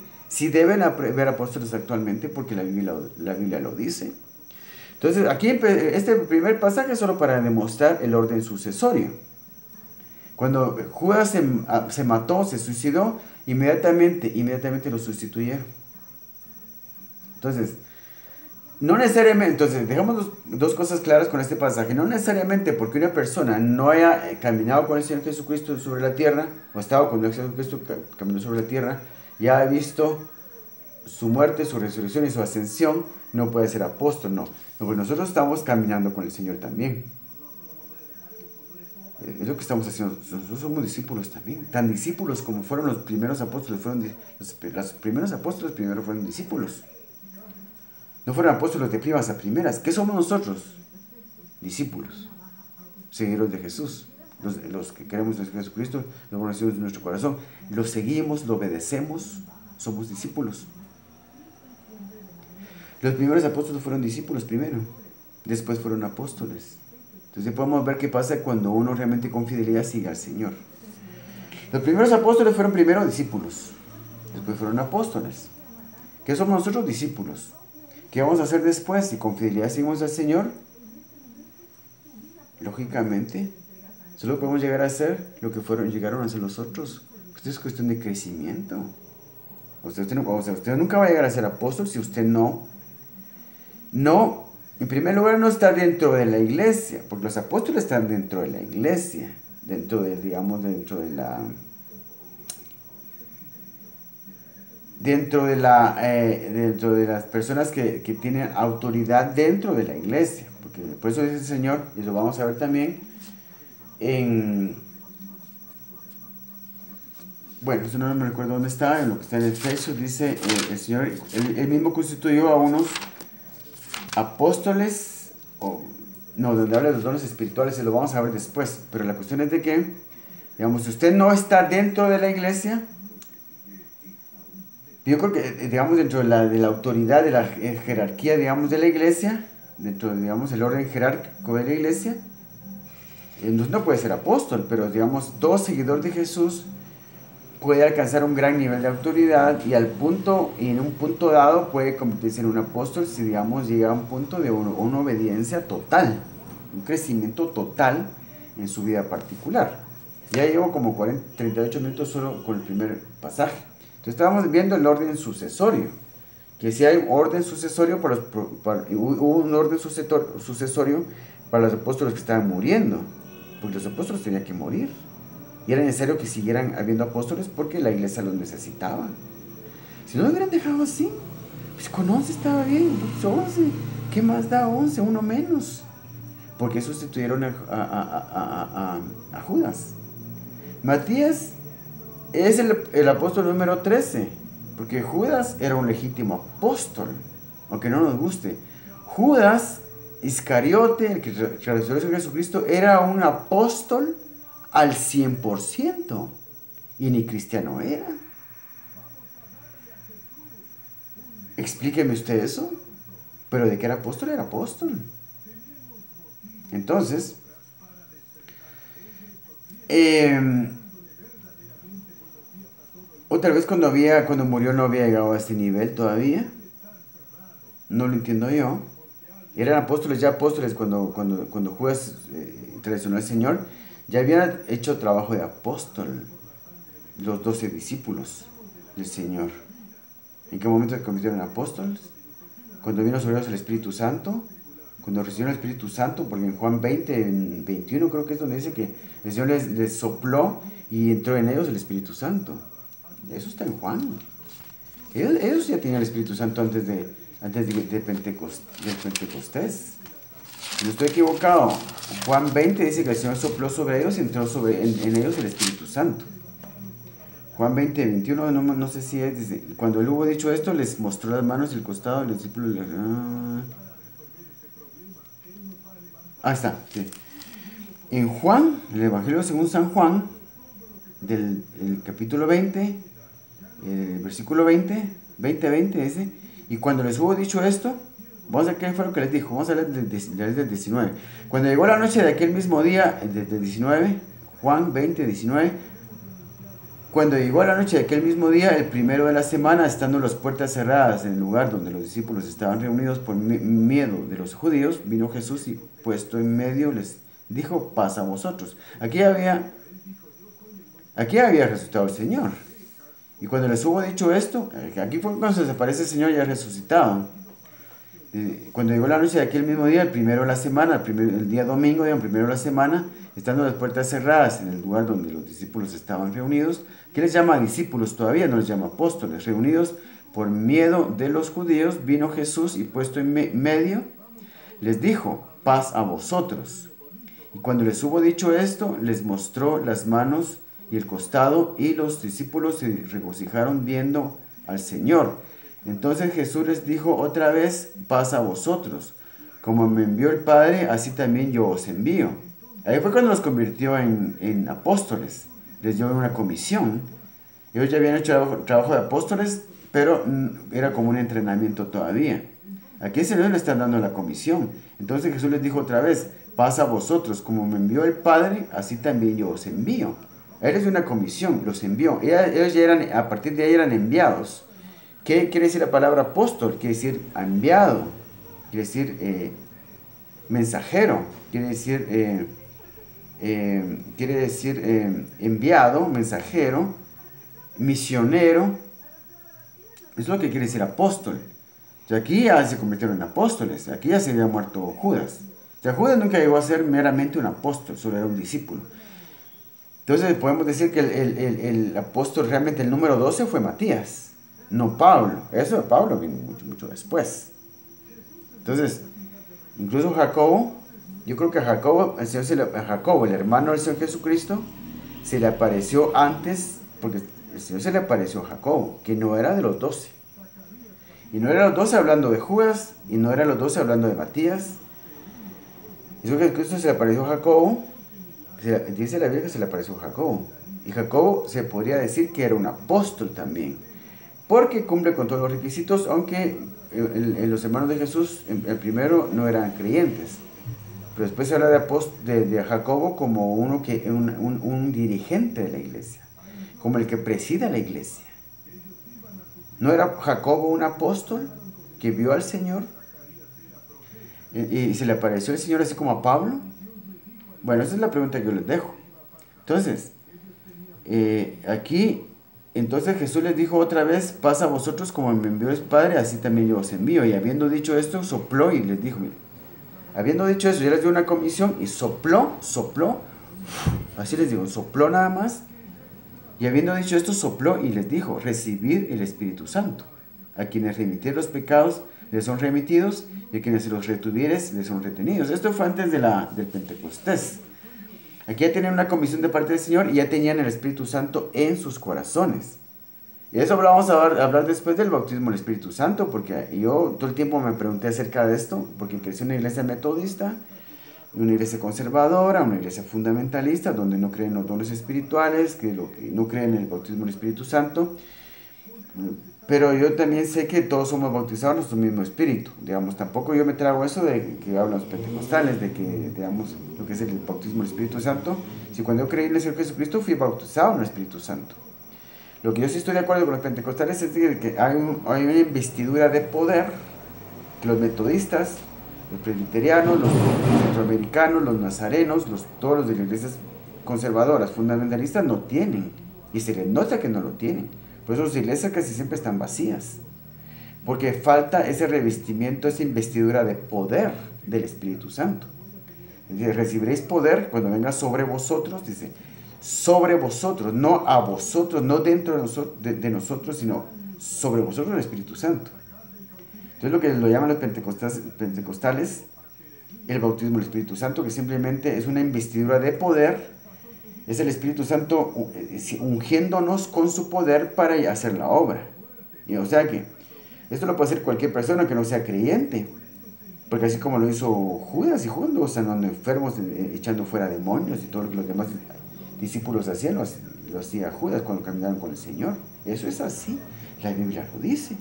deben haber apóstoles actualmente, porque la Biblia lo dice. Entonces, aquí este primer pasaje es solo para demostrar el orden sucesorio. Cuando Judas se mató, se suicidó, inmediatamente lo sustituyeron. Entonces, no necesariamente, entonces dejamos dos cosas claras con este pasaje. No necesariamente porque una persona no haya caminado con el Señor Jesucristo sobre la tierra, o estado con el Señor Jesucristo caminando sobre la tierra, ya ha visto su muerte, su resurrección y su ascensión, no puede ser apóstol, no. Porque nosotros estamos caminando con el Señor también. Es lo que estamos haciendo. Nosotros somos discípulos también. Tan discípulos como fueron los primeros apóstoles. Los primeros apóstoles primero fueron discípulos. No fueron apóstoles de primas a primeras. ¿Qué somos nosotros? Discípulos. Seguidores de Jesús. Los que queremos a Jesucristo, lo conocemos en nuestro corazón. Lo seguimos, lo obedecemos. Somos discípulos. Los primeros apóstoles fueron discípulos primero. Después fueron apóstoles. Entonces podemos ver qué pasa cuando uno realmente con fidelidad sigue al Señor. Los primeros apóstoles fueron primero discípulos. Después fueron apóstoles. ¿Qué somos nosotros? Discípulos. ¿Qué vamos a hacer después? Si con fidelidad seguimos al Señor, lógicamente, solo podemos llegar a ser lo que llegaron a ser los otros. Esto es cuestión de crecimiento. Usted nunca va a llegar a ser apóstol si usted no, en primer lugar, no está dentro de la iglesia, porque los apóstoles están dentro de la iglesia, dentro de las personas que tienen autoridad dentro de la iglesia, porque por eso dice el Señor, y lo vamos a ver también bueno, eso no me recuerdo dónde está, en lo que está en Efesios, dice el Señor, él mismo constituyó a unos apóstoles, donde habla de los dones espirituales, y lo vamos a ver después, pero la cuestión es de que, digamos, si usted no está dentro de la iglesia, yo creo que, digamos, dentro de la autoridad, de la jerarquía, digamos, de la iglesia, dentro de, digamos, el orden jerárquico de la iglesia, no puede ser apóstol, pero, digamos, todo seguidor de Jesús puede alcanzar un gran nivel de autoridad y en un punto dado puede convertirse en un apóstol si, digamos, llega a un punto de una obediencia total, un crecimiento total en su vida particular. Ya llevo como 38 minutos solo con el primer pasaje. Entonces estábamos viendo el orden sucesorio, que si hay un orden sucesorio hubo un orden sucesorio para los apóstoles que estaban muriendo, porque los apóstoles tenían que morir. Y era necesario que siguieran habiendo apóstoles porque la iglesia los necesitaba. Si no lo hubieran dejado así, pues con 11 estaba bien, pues 11. ¿Qué más da 11? Uno menos. Porque sustituyeron a Judas. Matías es el apóstol número 13, porque Judas era un legítimo apóstol, aunque no nos guste. Judas Iscariote, el que traicionó a Jesucristo, era un apóstol al 100%, y ni cristiano era. Explíqueme usted eso. Pero de que era apóstol, era apóstol. Entonces, otra vez cuando murió no había llegado a este nivel todavía. No lo entiendo yo. Eran apóstoles cuando Judas traicionó al Señor. Ya habían hecho trabajo de apóstol los 12 discípulos del Señor. ¿En qué momento se convirtieron en apóstoles? Cuando vino sobre ellos el Espíritu Santo, cuando recibieron el Espíritu Santo, porque en Juan 20, en 21 creo que es donde dice que el Señor les sopló y entró en ellos el Espíritu Santo. Eso está en Juan. Ellos ya tenían el Espíritu Santo antes de Pentecostés. Si no estoy equivocado, Juan 20 dice que el Señor sopló sobre ellos y entró en ellos el Espíritu Santo. Juan 20, 21, no sé si es, dice, cuando él hubo dicho esto, les mostró las manos y el costado, y los discípulos está, sí. En Juan, el Evangelio según San Juan, el capítulo 20, el versículo 20 ese, y cuando les hubo dicho esto, vamos a ver qué fue lo que les dijo, vamos a leer del 19. Cuando llegó la noche de aquel mismo día, del 19, Juan 20, 19, cuando llegó la noche de aquel mismo día, el primero de la semana, estando las puertas cerradas en el lugar donde los discípulos estaban reunidos por miedo de los judíos, vino Jesús y puesto en medio les dijo, paz a vosotros. Aquí había resucitado el Señor. Y cuando les hubo dicho esto, aquí fue cuando se desaparece el Señor ya resucitado. Cuando llegó la noche de aquel mismo día, el primero de la semana, el día domingo, el primero de la semana, estando las puertas cerradas en el lugar donde los discípulos estaban reunidos, ¿qué les llama discípulos todavía? No les llama apóstoles. Reunidos por miedo de los judíos, vino Jesús y puesto en medio, les dijo, paz a vosotros. Y cuando les hubo dicho esto, les mostró las manos y el costado, y los discípulos se regocijaron viendo al Señor. Entonces Jesús les dijo otra vez, paz a vosotros. Como me envió el Padre, así también yo os envío. Ahí fue cuando los convirtió en apóstoles. Les dio una comisión. Ellos ya habían hecho trabajo de apóstoles, pero era como un entrenamiento todavía. Aquí el Señor le está dando la comisión. Entonces Jesús les dijo otra vez, paz a vosotros. Como me envió el Padre, así también yo os envío. A él es una comisión, los envió. Ellos ya eran, a partir de ahí eran enviados. ¿Qué quiere decir la palabra apóstol? Quiere decir enviado, quiere decir mensajero, quiere decir enviado, mensajero, misionero. Es lo que quiere decir apóstol. O sea, aquí ya se convirtieron en apóstoles, aquí ya se había muerto Judas. O sea, Judas nunca llegó a ser meramente un apóstol, solo era un discípulo. Entonces podemos decir que el apóstol realmente el número 12 fue Matías, no Pablo. Eso de Pablo vino mucho después. Entonces, incluso Jacobo, yo creo que a Jacobo, el hermano del Señor Jesucristo, se le apareció antes, porque el Señor se le apareció a Jacobo, que no era de los 12. Y no era los 12 hablando de Judas, y no era los 12 hablando de Matías. Eso que Cristo se le apareció a Jacobo, dice la Biblia que se le apareció a Jacobo. Y Jacobo se podría decir que era un apóstol también, porque cumple con todos los requisitos, aunque los hermanos de Jesús, el primero, no eran creyentes. Pero después se habla de Jacobo como un dirigente de la iglesia, como el que preside la iglesia. ¿No era Jacobo un apóstol que vio al Señor? ¿Y se le apareció el Señor así como a Pablo? Bueno, esa es la pregunta que yo les dejo. Entonces, aquí, entonces Jesús les dijo otra vez, paz a vosotros como me envió el Padre, así también yo os envío. Y habiendo dicho esto, sopló y les dijo, habiendo dicho eso, ya les dio una comisión y sopló, así les digo, sopló nada más. Y habiendo dicho esto, sopló y les dijo, recibid el Espíritu Santo. A quienes remitieron los pecados les son remitidos, y a quienes se los retuvieres les son retenidos. Esto fue antes del Pentecostés. Aquí ya tenían una comisión de parte del Señor y ya tenían el Espíritu Santo en sus corazones. Y eso vamos a hablar después del bautismo del Espíritu Santo, porque yo todo el tiempo me pregunté acerca de esto, porque crecí en una iglesia metodista, una iglesia conservadora, una iglesia fundamentalista, donde no creen los dones espirituales, que no creen en el bautismo del Espíritu Santo. Pero yo también sé que todos somos bautizados en nuestro mismo espíritu. Digamos, tampoco yo me trago eso de que hablan los pentecostales, de que, digamos, lo que es el bautismo del Espíritu Santo. Si cuando yo creí en el Señor Jesucristo fui bautizado en el Espíritu Santo. Lo que yo sí estoy de acuerdo con los pentecostales es que hay una investidura de poder que los metodistas, los presbiterianos, los centroamericanos, los nazarenos, todos los de las iglesias conservadoras, fundamentalistas no tienen. Y se les nota que no lo tienen. Por eso sus iglesias casi siempre están vacías. Porque falta ese revestimiento, esa investidura de poder del Espíritu Santo. Dice, recibiréis poder cuando venga sobre vosotros, dice, sobre vosotros, no a vosotros, no dentro de nosotros, sino sobre vosotros el Espíritu Santo. Entonces lo que lo llaman los pentecostales, el bautismo del Espíritu Santo, que simplemente es una investidura de poder Es el Espíritu Santo ungiéndonos con su poder para hacer la obra. Y, o sea que esto lo puede hacer cualquier persona que no sea creyente. Porque así como lo hizo Judas, y Judas no sanando enfermos, echando fuera demonios y todo lo que los demás discípulos hacían, lo hacía Judas cuando caminaban con el Señor. Eso es así, la Biblia lo dice.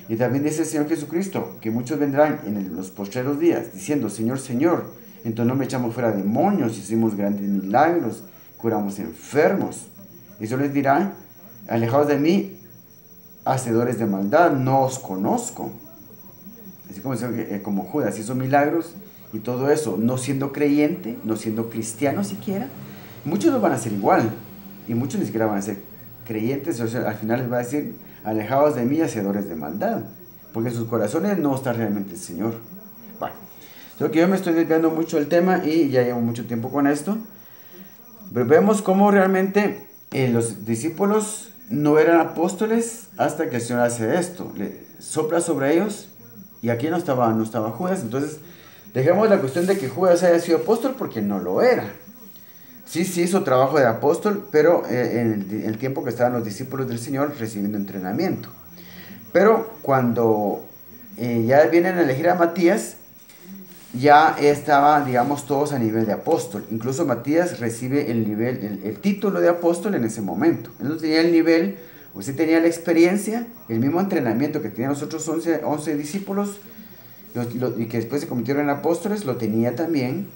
Y también dice el Señor Jesucristo que muchos vendrán en los postreros días diciendo: Señor, Señor, en tu nombre echamos fuera demonios, hicimos grandes milagros, curamos enfermos. Y eso les dirá: alejaos de mí, hacedores de maldad, no os conozco. Así como Judas hizo milagros y todo eso, no siendo creyente, no siendo cristiano siquiera, muchos no van a ser igual. Y muchos ni siquiera van a ser creyentes. O sea, al final les va a decir: alejados de mí, hacedores de maldad. Porque en sus corazones no está realmente el Señor. Bueno, creo que yo me estoy desviando mucho del tema y ya llevo mucho tiempo con esto. Pero vemos cómo realmente los discípulos no eran apóstoles hasta que el Señor hace esto. Le sopla sobre ellos y aquí no estaba Judas. Entonces dejemos la cuestión de que Judas haya sido apóstol, porque no lo era. Sí hizo trabajo de apóstol, pero en el tiempo que estaban los discípulos del Señor recibiendo entrenamiento. Pero cuando ya vienen a elegir a Matías, ya estaba, digamos, todos a nivel de apóstol. Incluso Matías recibe el título de apóstol en ese momento. Él no tenía el nivel, o sí tenía la experiencia, el mismo entrenamiento que tenían los otros 11 discípulos, y que después se convirtieron en apóstoles, lo tenía también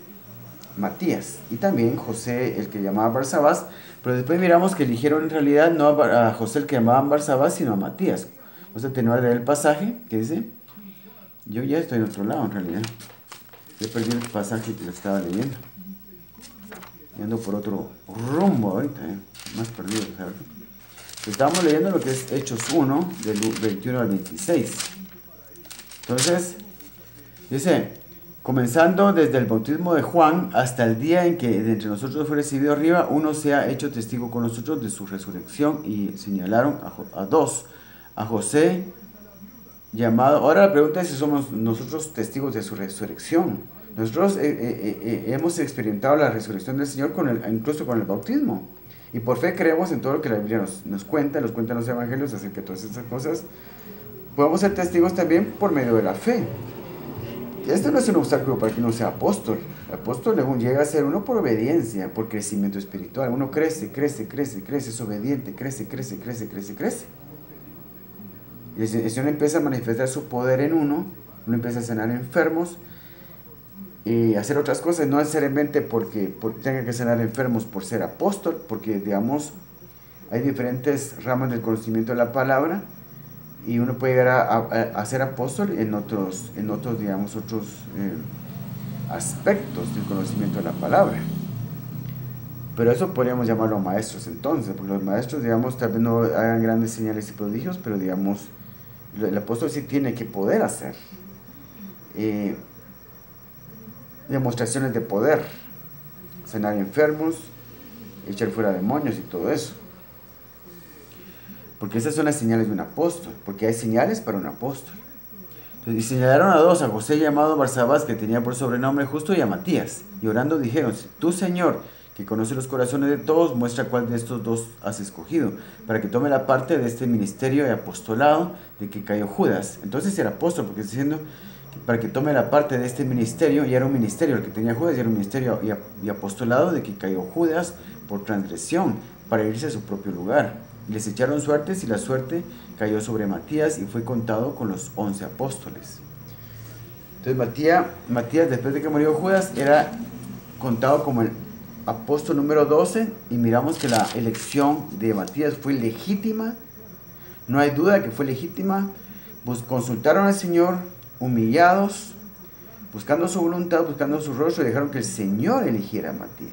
Matías. Y también José, el que llamaba Barsabás. Pero después miramos que eligieron en realidad no a José, el que llamaban Barsabás, sino a Matías. Vamos a tener el pasaje que dice... Yo ya estoy en otro lado en realidad. Yo perdí el pasaje que lo estaba leyendo. Y ando por otro rumbo ahorita, más perdido. ¿Sabes? Estamos leyendo lo que es Hechos 1, del 21 al 26. Entonces, dice: comenzando desde el bautismo de Juan hasta el día en que de entre nosotros fue recibido arriba, uno se ha hecho testigo con nosotros de su resurrección. Y señalaron a dos: a José, llamado... Ahora la pregunta es si somos nosotros testigos de su resurrección. Nosotros hemos experimentado la resurrección del Señor incluso con el bautismo. Y por fe creemos en todo lo que la Biblia nos cuenta los evangelios acerca de todas esas cosas. Podemos ser testigos también por medio de la fe. Esto no es un obstáculo para que uno sea apóstol. El apóstol llega a ser uno por obediencia, por crecimiento espiritual. Uno crece, es obediente, crece. Y el Señor empieza a manifestar su poder en uno empieza a sanar enfermos y hacer otras cosas, no necesariamente porque tenga que sanar enfermos por ser apóstol, porque, digamos, hay diferentes ramas del conocimiento de la palabra y uno puede llegar a ser apóstol en otros digamos, aspectos del conocimiento de la palabra. Pero eso podríamos llamarlo maestros entonces, porque los maestros, digamos, tal vez no hagan grandes señales y prodigios, pero, digamos, el apóstol sí tiene que poder hacer demostraciones de poder, sanar enfermos, echar fuera demonios y todo eso. Porque esas son las señales de un apóstol, porque hay señales para un apóstol. Y señalaron a dos: a José llamado Barsabás, que tenía por sobrenombre Justo, y a Matías. Y orando dijeron: tú, Señor, que conoce los corazones de todos, muestra cuál de estos dos has escogido, para que tome la parte de este ministerio y apostolado de que cayó Judas. Entonces era apóstol, porque está diciendo para que tome la parte de este ministerio. Y era un ministerio el que tenía Judas, y era un ministerio y apostolado de que cayó Judas por transgresión, para irse a su propio lugar. Y les echaron suertes, y la suerte cayó sobre Matías, y fue contado con los 11 apóstoles. Entonces Matías, después de que murió Judas, era contado como el apóstol número 12, y miramos que la elección de Matías fue legítima. No hay duda que fue legítima. Consultaron al Señor humillados, buscando su voluntad, buscando su rostro, y dejaron que el Señor eligiera a Matías.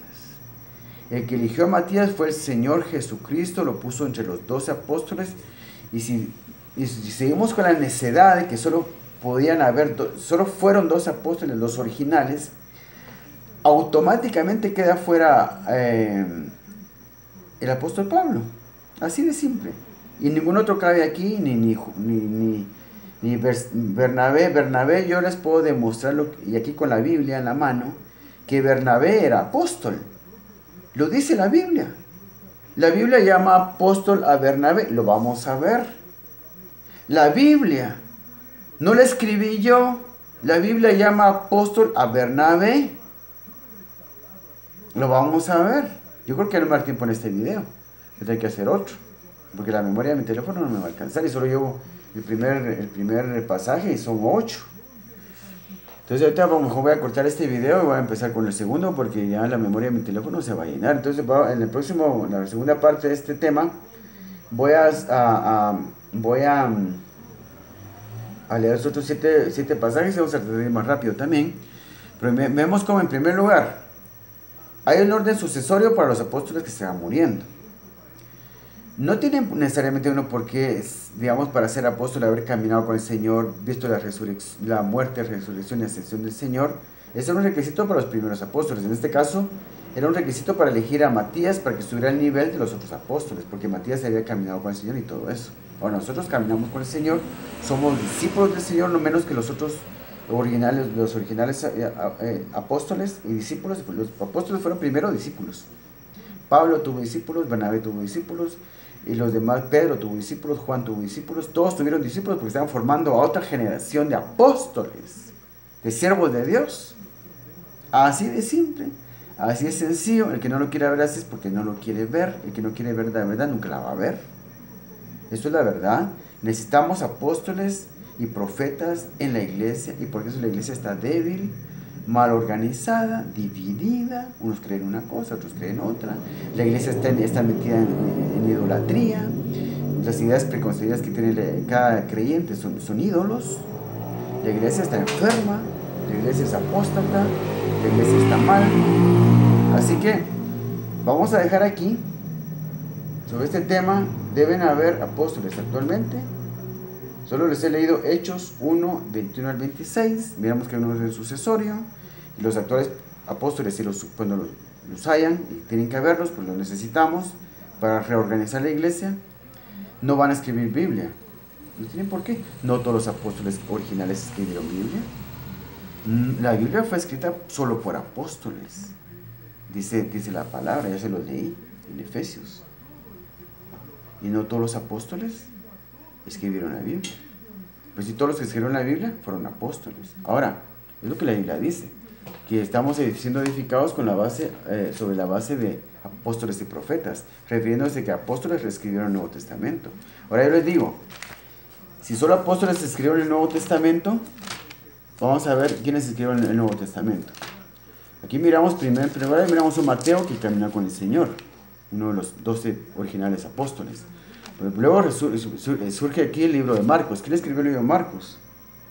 El que eligió a Matías fue el Señor Jesucristo, lo puso entre los 12 apóstoles. Y si seguimos con la necedad de que solo fueron 12 apóstoles, los originales, automáticamente queda fuera el apóstol Pablo. Así de simple. Y ningún otro cabe aquí, ni Bernabé. Bernabé, yo les puedo demostrar, y aquí con la Biblia en la mano, que Bernabé era apóstol. Lo dice la Biblia. La Biblia llama apóstol a Bernabé. Lo vamos a ver. La Biblia no la escribí yo. La Biblia llama apóstol a Bernabé. Lo vamos a ver. Yo creo que no me va a dar tiempo en este video. Tendré que hacer otro. Porque la memoria de mi teléfono no me va a alcanzar. Y solo llevo el primer pasaje y son 8. Entonces ahorita voy a cortar este video y voy a empezar con el segundo porque ya la memoria de mi teléfono se va a llenar. Entonces en la segunda parte de este tema voy a leer los otros 7 pasajes y vamos a tratar de ir más rápido también. Pero vemos como en primer lugar hay un orden sucesorio para los apóstoles que se van muriendo. No tiene necesariamente uno por qué, digamos, para ser apóstol, haber caminado con el Señor, visto la muerte, resurrección y ascensión del Señor. Ese era un requisito para los primeros apóstoles. En este caso, era un requisito para elegir a Matías para que estuviera al nivel de los otros apóstoles, porque Matías había caminado con el Señor y todo eso. Ahora, nosotros caminamos con el Señor, somos discípulos del Señor, no menos que los otros los originales apóstoles y discípulos. Los apóstoles fueron primero discípulos. Pablo tuvo discípulos, Bernabé tuvo discípulos, y los demás, Pedro tuvo discípulos, Juan tuvo discípulos, todos tuvieron discípulos porque estaban formando a otra generación de apóstoles, de siervos de Dios. Así de simple, así de sencillo. El que no lo quiere ver así es porque no lo quiere ver. El que no quiere ver la verdad nunca la va a ver. Esto es la verdad. Necesitamos apóstoles y profetas en la iglesia, y por eso la iglesia está débil, mal organizada, dividida. Unos creen una cosa, otros creen otra. La iglesia está metida en idolatría. Las ideas preconcebidas que tiene cada creyente son ídolos. La iglesia está enferma, la iglesia es apóstata, la iglesia está mal. Así que vamos a dejar aquí sobre este tema. Deben haber apóstoles actualmente. Solo les he leído Hechos 1, 21 al 26. Miramos que uno es el sucesorio. Y los actuales apóstoles, si cuando los hayan, y tienen que haberlos, pues los necesitamos para reorganizar la iglesia. No van a escribir Biblia. No tienen por qué. No todos los apóstoles originales escribieron Biblia. La Biblia fue escrita solo por apóstoles. Dice la palabra, ya se lo leí en Efesios. Y no todos los apóstoles escribieron la Biblia. Pues si todos los que escribieron la Biblia fueron apóstoles. Ahora, es lo que la Biblia dice, que estamos siendo edificados con sobre la base de apóstoles y profetas, refiriéndose a que apóstoles reescribieron el Nuevo Testamento. Ahora yo les digo, si solo apóstoles escribieron el Nuevo Testamento, vamos a ver quiénes escribieron el Nuevo Testamento. Aquí miramos primero miramos a Mateo, que camina con el Señor, uno de los 12 originales apóstoles. Pero luego surge aquí el libro de Marcos. ¿Quién escribió el libro de Marcos?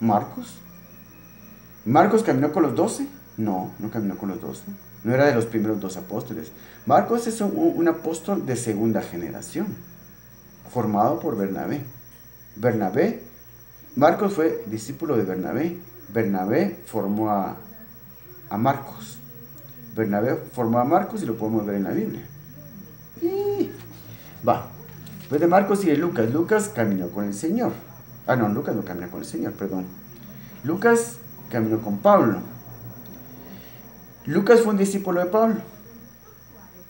¿Marcos? ¿Marcos caminó con los 12? No, no caminó con los 12. No era de los primeros 2 apóstoles. Marcos es un apóstol de segunda generación, formado por Bernabé. Marcos fue discípulo de Bernabé. Bernabé formó a Marcos. Bernabé formó a Marcos y lo podemos ver en la Biblia. Después de Marcos sigue Lucas. Lucas caminó con el Señor. Lucas no caminó con el Señor, perdón. Lucas caminó con Pablo. Lucas fue un discípulo de Pablo.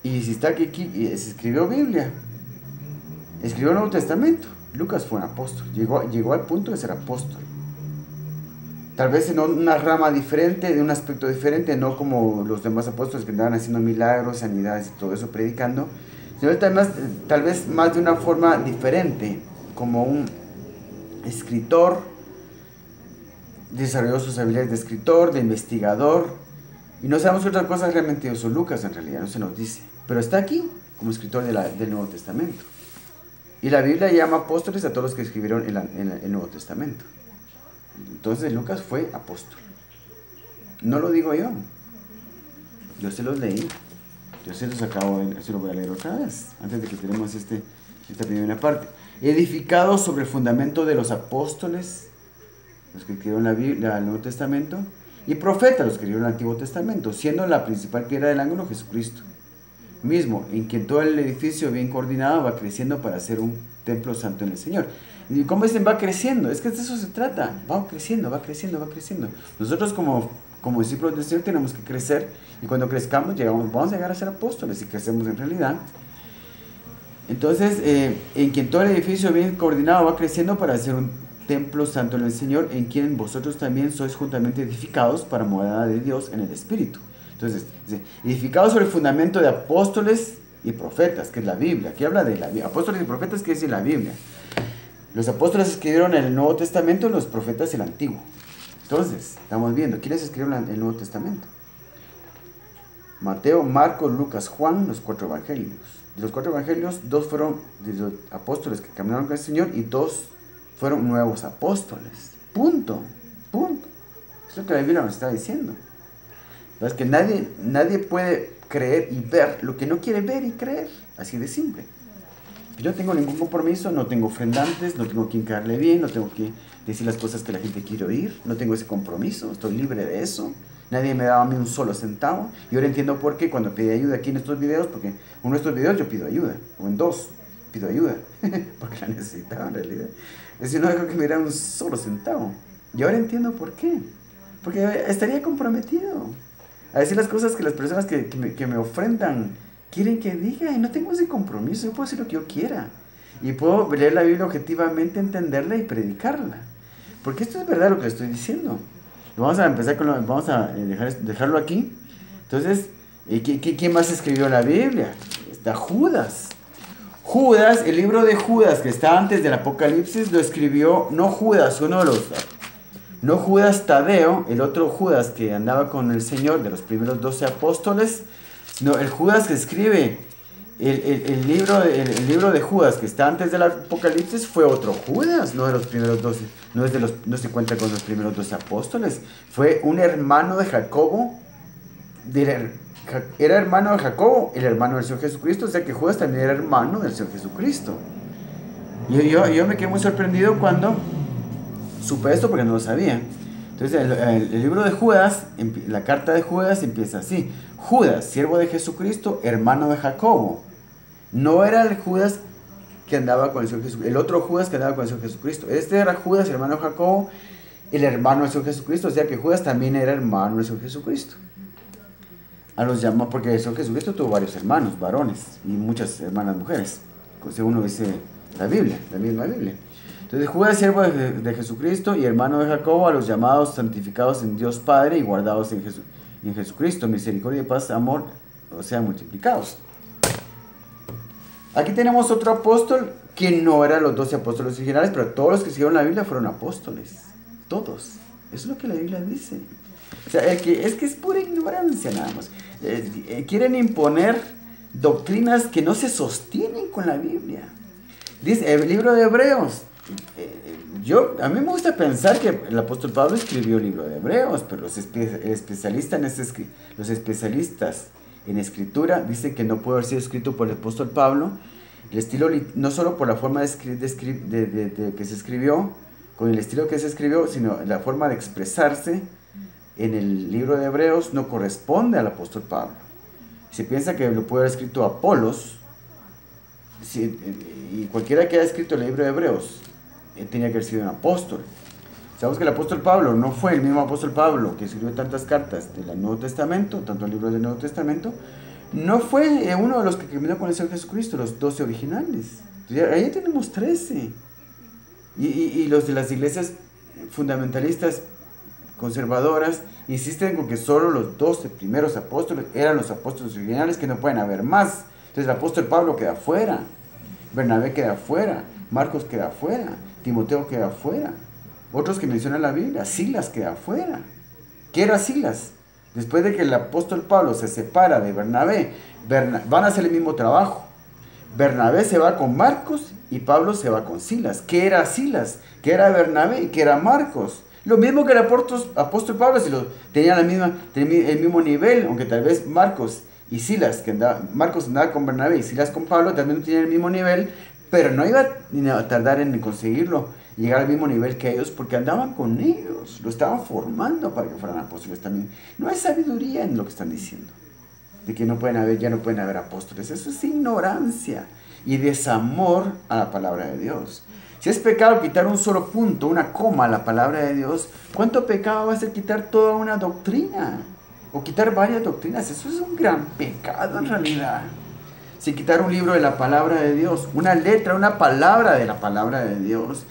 Y si está aquí se escribió Biblia. Escribió el Nuevo Testamento. Lucas fue un apóstol. Llegó al punto de ser apóstol. Tal vez en una rama diferente, de un aspecto diferente, no como los demás apóstoles que andaban haciendo milagros, sanidades y todo eso, predicando, sino tal vez más de una forma diferente, como un escritor, desarrolló sus habilidades de escritor, de investigador, y no sabemos qué otra cosa realmente hizo Lucas en realidad, no se nos dice, pero está aquí como escritor del Nuevo Testamento. Y la Biblia llama apóstoles a todos los que escribieron el Nuevo Testamento. Entonces Lucas fue apóstol. No lo digo yo se los leí. Yo se lo voy a leer otra vez, antes de que tenemos esta primera parte. Edificado sobre el fundamento de los apóstoles, los que escribieron la Biblia, el Nuevo Testamento, y profetas, los que escribieron el Antiguo Testamento, siendo la principal piedra del ángulo Jesucristo mismo, en quien todo el edificio bien coordinado va creciendo para ser un templo santo en el Señor. Y como dicen, va creciendo, es que de eso se trata, va creciendo. Nosotros como como discípulos del Señor tenemos que crecer, y cuando crezcamos vamos a llegar a ser apóstoles, y crecemos en realidad. Entonces, en quien todo el edificio bien coordinado va creciendo para ser un templo santo en el Señor, en quien vosotros también sois juntamente edificados para morada de Dios en el Espíritu. Entonces, edificados sobre el fundamento de apóstoles y profetas, que es la Biblia. Aquí habla de la Biblia. Apóstoles y profetas, que es en la Biblia. Los apóstoles escribieron el Nuevo Testamento, los profetas el Antiguo. Entonces, estamos viendo, ¿quiénes escribieron el Nuevo Testamento? Mateo, Marcos, Lucas, Juan, los 4 evangelios. De los 4 evangelios, 2 fueron de los apóstoles que caminaron con el Señor y 2 fueron nuevos apóstoles. Punto. Es lo que la Biblia nos está diciendo. Es que nadie puede creer y ver lo que no quiere ver y creer. Así de simple. Yo no tengo ningún compromiso, no tengo ofrendantes, no tengo quien caerle bien, no tengo que decir las cosas que la gente quiere oír, no tengo ese compromiso, estoy libre de eso. Nadie me daba a mí un solo centavo. Y ahora entiendo por qué cuando pedí ayuda aquí en estos videos, porque en uno de estos videos yo pido ayuda, o en 2 pido ayuda, porque la necesitaba en realidad. Es decir, no dejo que me diera un solo centavo. Y ahora entiendo por qué. Porque estaría comprometido a decir las cosas que las personas que me ofrendan quieren que diga, y no tengo ese compromiso. Yo puedo decir lo que yo quiera, y puedo leer la Biblia objetivamente, entenderla y predicarla, porque esto es verdad lo que estoy diciendo. Vamos a empezar vamos a dejarlo aquí. Entonces, ¿quién más escribió la Biblia? Está Judas. Judas, el libro de Judas que está antes del Apocalipsis, lo escribió no Judas, no Judas Tadeo, el otro Judas que andaba con el Señor, de los primeros 12 apóstoles, sino el Judas que escribe el libro de Judas que está antes del Apocalipsis fue otro Judas, no de los primeros 12, no se cuenta con los primeros 12 apóstoles, fue un hermano de Jacobo, era hermano de Jacobo, el hermano del Señor Jesucristo, o sea que Judas también era hermano del Señor Jesucristo. Yo me quedé muy sorprendido cuando supe esto, porque no lo sabía. Entonces el libro de Judas, la carta de Judas empieza así: Judas, siervo de Jesucristo, hermano de Jacobo. No era el Judas que andaba con el Señor Jesucristo, el otro Judas que andaba con el Señor Jesucristo. Este era Judas, hermano de Jacobo, el hermano del Señor Jesucristo, o sea que Judas también era hermano del Señor Jesucristo. A los llama, porque el Señor Jesucristo tuvo varios hermanos, varones, y muchas hermanas mujeres, según lo dice la Biblia, la misma Biblia. Entonces, Judas, siervo de Jesucristo y hermano de Jacobo, a los llamados, santificados en Dios Padre y guardados en Jesucristo, misericordia y paz, amor, o sea, multiplicados. Aquí tenemos otro apóstol que no eran los 12 apóstoles originales, pero todos los que siguieron la Biblia fueron apóstoles. Todos. Eso es lo que la Biblia dice. O sea, es que es pura ignorancia nada más. Quieren imponer doctrinas que no se sostienen con la Biblia. Dice el libro de Hebreos. A mí me gusta pensar que el apóstol Pablo escribió el libro de Hebreos, pero los especialistas en escritura dicen que no puede haber sido escrito por el apóstol Pablo. El estilo, no solo por la forma que se escribió, con el estilo que se escribió, sino la forma de expresarse en el libro de Hebreos no corresponde al apóstol Pablo. Se piensa que lo puede haber escrito Apolos, y cualquiera que haya escrito el libro de Hebreos tenía que haber sido un apóstol. Sabemos que el apóstol Pablo no fue el mismo apóstol Pablo que escribió tantas cartas del Nuevo Testamento, tanto el libro del Nuevo Testamento, no fue uno de los que caminó con el Señor Jesucristo, los 12 originales. Entonces, ahí tenemos 13. Y los de las iglesias fundamentalistas conservadoras insisten con que solo los 12 primeros apóstoles eran los apóstoles originales, que no pueden haber más. Entonces el apóstol Pablo queda fuera, Bernabé queda fuera, Marcos queda fuera, Timoteo queda fuera. Otros que mencionan la Biblia, Silas queda fuera. ¿Qué era Silas? Después de que el apóstol Pablo se separa de Bernabé, van a hacer el mismo trabajo. Bernabé se va con Marcos y Pablo se va con Silas. ¿Qué era Silas? ¿Qué era Bernabé? ¿Y qué era Marcos? Lo mismo que el apóstol Pablo, si tenían el mismo nivel, aunque tal vez Marcos y Silas, Marcos andaba con Bernabé y Silas con Pablo, también no tenían el mismo nivel, pero no iba a tardar en conseguirlo, llegar al mismo nivel que ellos, porque andaban con ellos, lo estaban formando para que fueran apóstoles también. No hay sabiduría en lo que están diciendo, de que ya no pueden haber apóstoles. Eso es ignorancia y desamor a la palabra de Dios. Si es pecado quitar un solo punto, una coma a la palabra de Dios, ¿cuánto pecado va a ser quitar toda una doctrina? O quitar varias doctrinas. Eso es un gran pecado en realidad. Si quitar un libro de la palabra de Dios, una letra, una palabra de la palabra de Dios,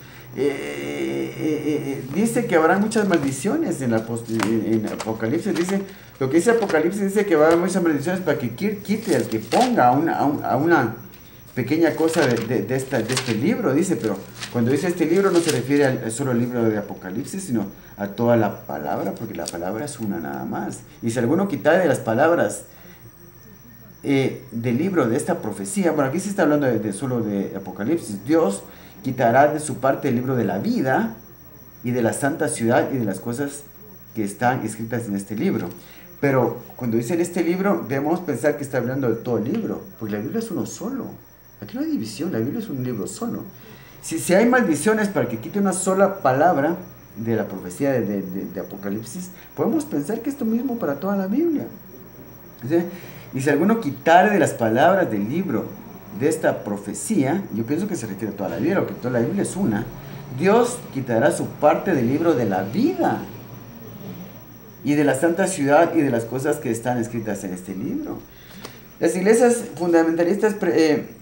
dice que habrá muchas maldiciones en Apocalipsis. Dice, lo que dice Apocalipsis dice que va a haber muchas maldiciones para que quite al que ponga a una pequeña cosa de este libro, dice, pero cuando dice este libro no se refiere al solo libro de Apocalipsis, sino a toda la palabra, porque la palabra es una nada más. Y si alguno quita de las palabras del libro de esta profecía, bueno, aquí se está hablando solo de Apocalipsis, Dios quitará de su parte el libro de la vida y de la santa ciudad y de las cosas que están escritas en este libro. Pero cuando dice en este libro, debemos pensar que está hablando de todo el libro, porque la Biblia es uno solo. Aquí no hay división, la Biblia es un libro solo. Si hay maldiciones para que quite una sola palabra de la profecía de Apocalipsis, podemos pensar que esto mismo para toda la Biblia. ¿Sí? Y si alguno quitare de las palabras del libro de esta profecía, yo pienso que se refiere a toda la Biblia, porque toda la Biblia es una, Dios quitará su parte del libro de la vida y de la santa ciudad y de las cosas que están escritas en este libro. Las iglesias fundamentalistas,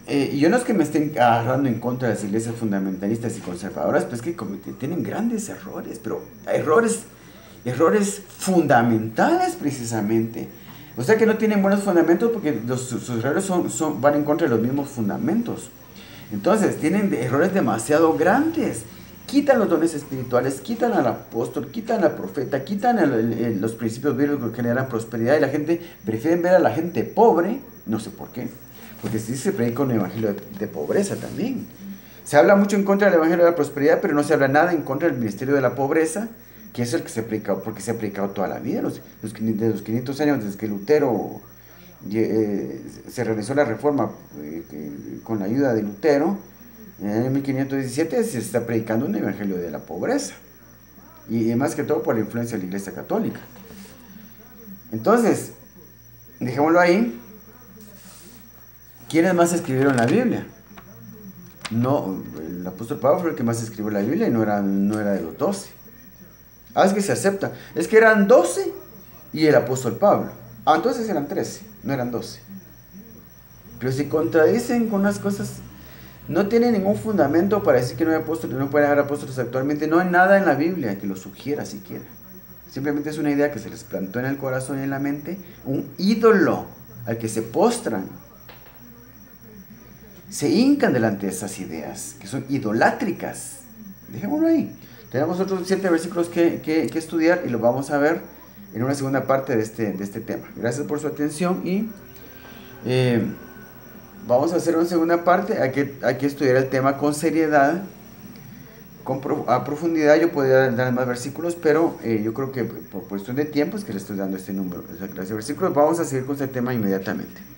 y yo no es que me estén agarrando en contra de las iglesias fundamentalistas y conservadoras, pues que tienen grandes errores, pero errores fundamentales precisamente. O sea que no tienen buenos fundamentos porque sus errores van en contra de los mismos fundamentos. Entonces, tienen errores demasiado grandes. Quitan los dones espirituales, quitan al apóstol, quitan al profeta, quitan los principios bíblicos que generan prosperidad, y la gente prefiere ver a la gente pobre, no sé por qué, porque sí se predica un evangelio de pobreza también. Se habla mucho en contra del evangelio de la prosperidad, pero no se habla nada en contra del ministerio de la pobreza, que es el que se ha predicado, porque se ha predicado toda la vida, de los 500 años desde que Lutero se realizó la reforma con la ayuda de Lutero. En 1517 se está predicando un evangelio de la pobreza, y más que todo por la influencia de la Iglesia Católica. Entonces, dejémoslo ahí. ¿Quiénes más escribieron la Biblia? No, el apóstol Pablo fue el que más escribió la Biblia y no era de los 12. Es que se acepta. Es que eran 12 y el apóstol Pablo. Entonces eran 13, no eran 12. Pero si contradicen con unas cosas, no tiene ningún fundamento para decir que no hay apóstoles, no pueden haber apóstoles actualmente. No hay nada en la Biblia que lo sugiera siquiera. Simplemente es una idea que se les plantó en el corazón y en la mente, un ídolo al que se postran. Se hincan delante de esas ideas, que son idolátricas. Dejémoslo ahí. Tenemos otros 7 versículos que estudiar y los vamos a ver en una segunda parte de este tema. Gracias por su atención y vamos a hacer una segunda parte. Hay que estudiar el tema con seriedad, a profundidad. Yo podría dar más versículos, pero yo creo que por cuestión de tiempo es que le estoy dando este número, esa clase de versículos. Vamos a seguir con este tema inmediatamente.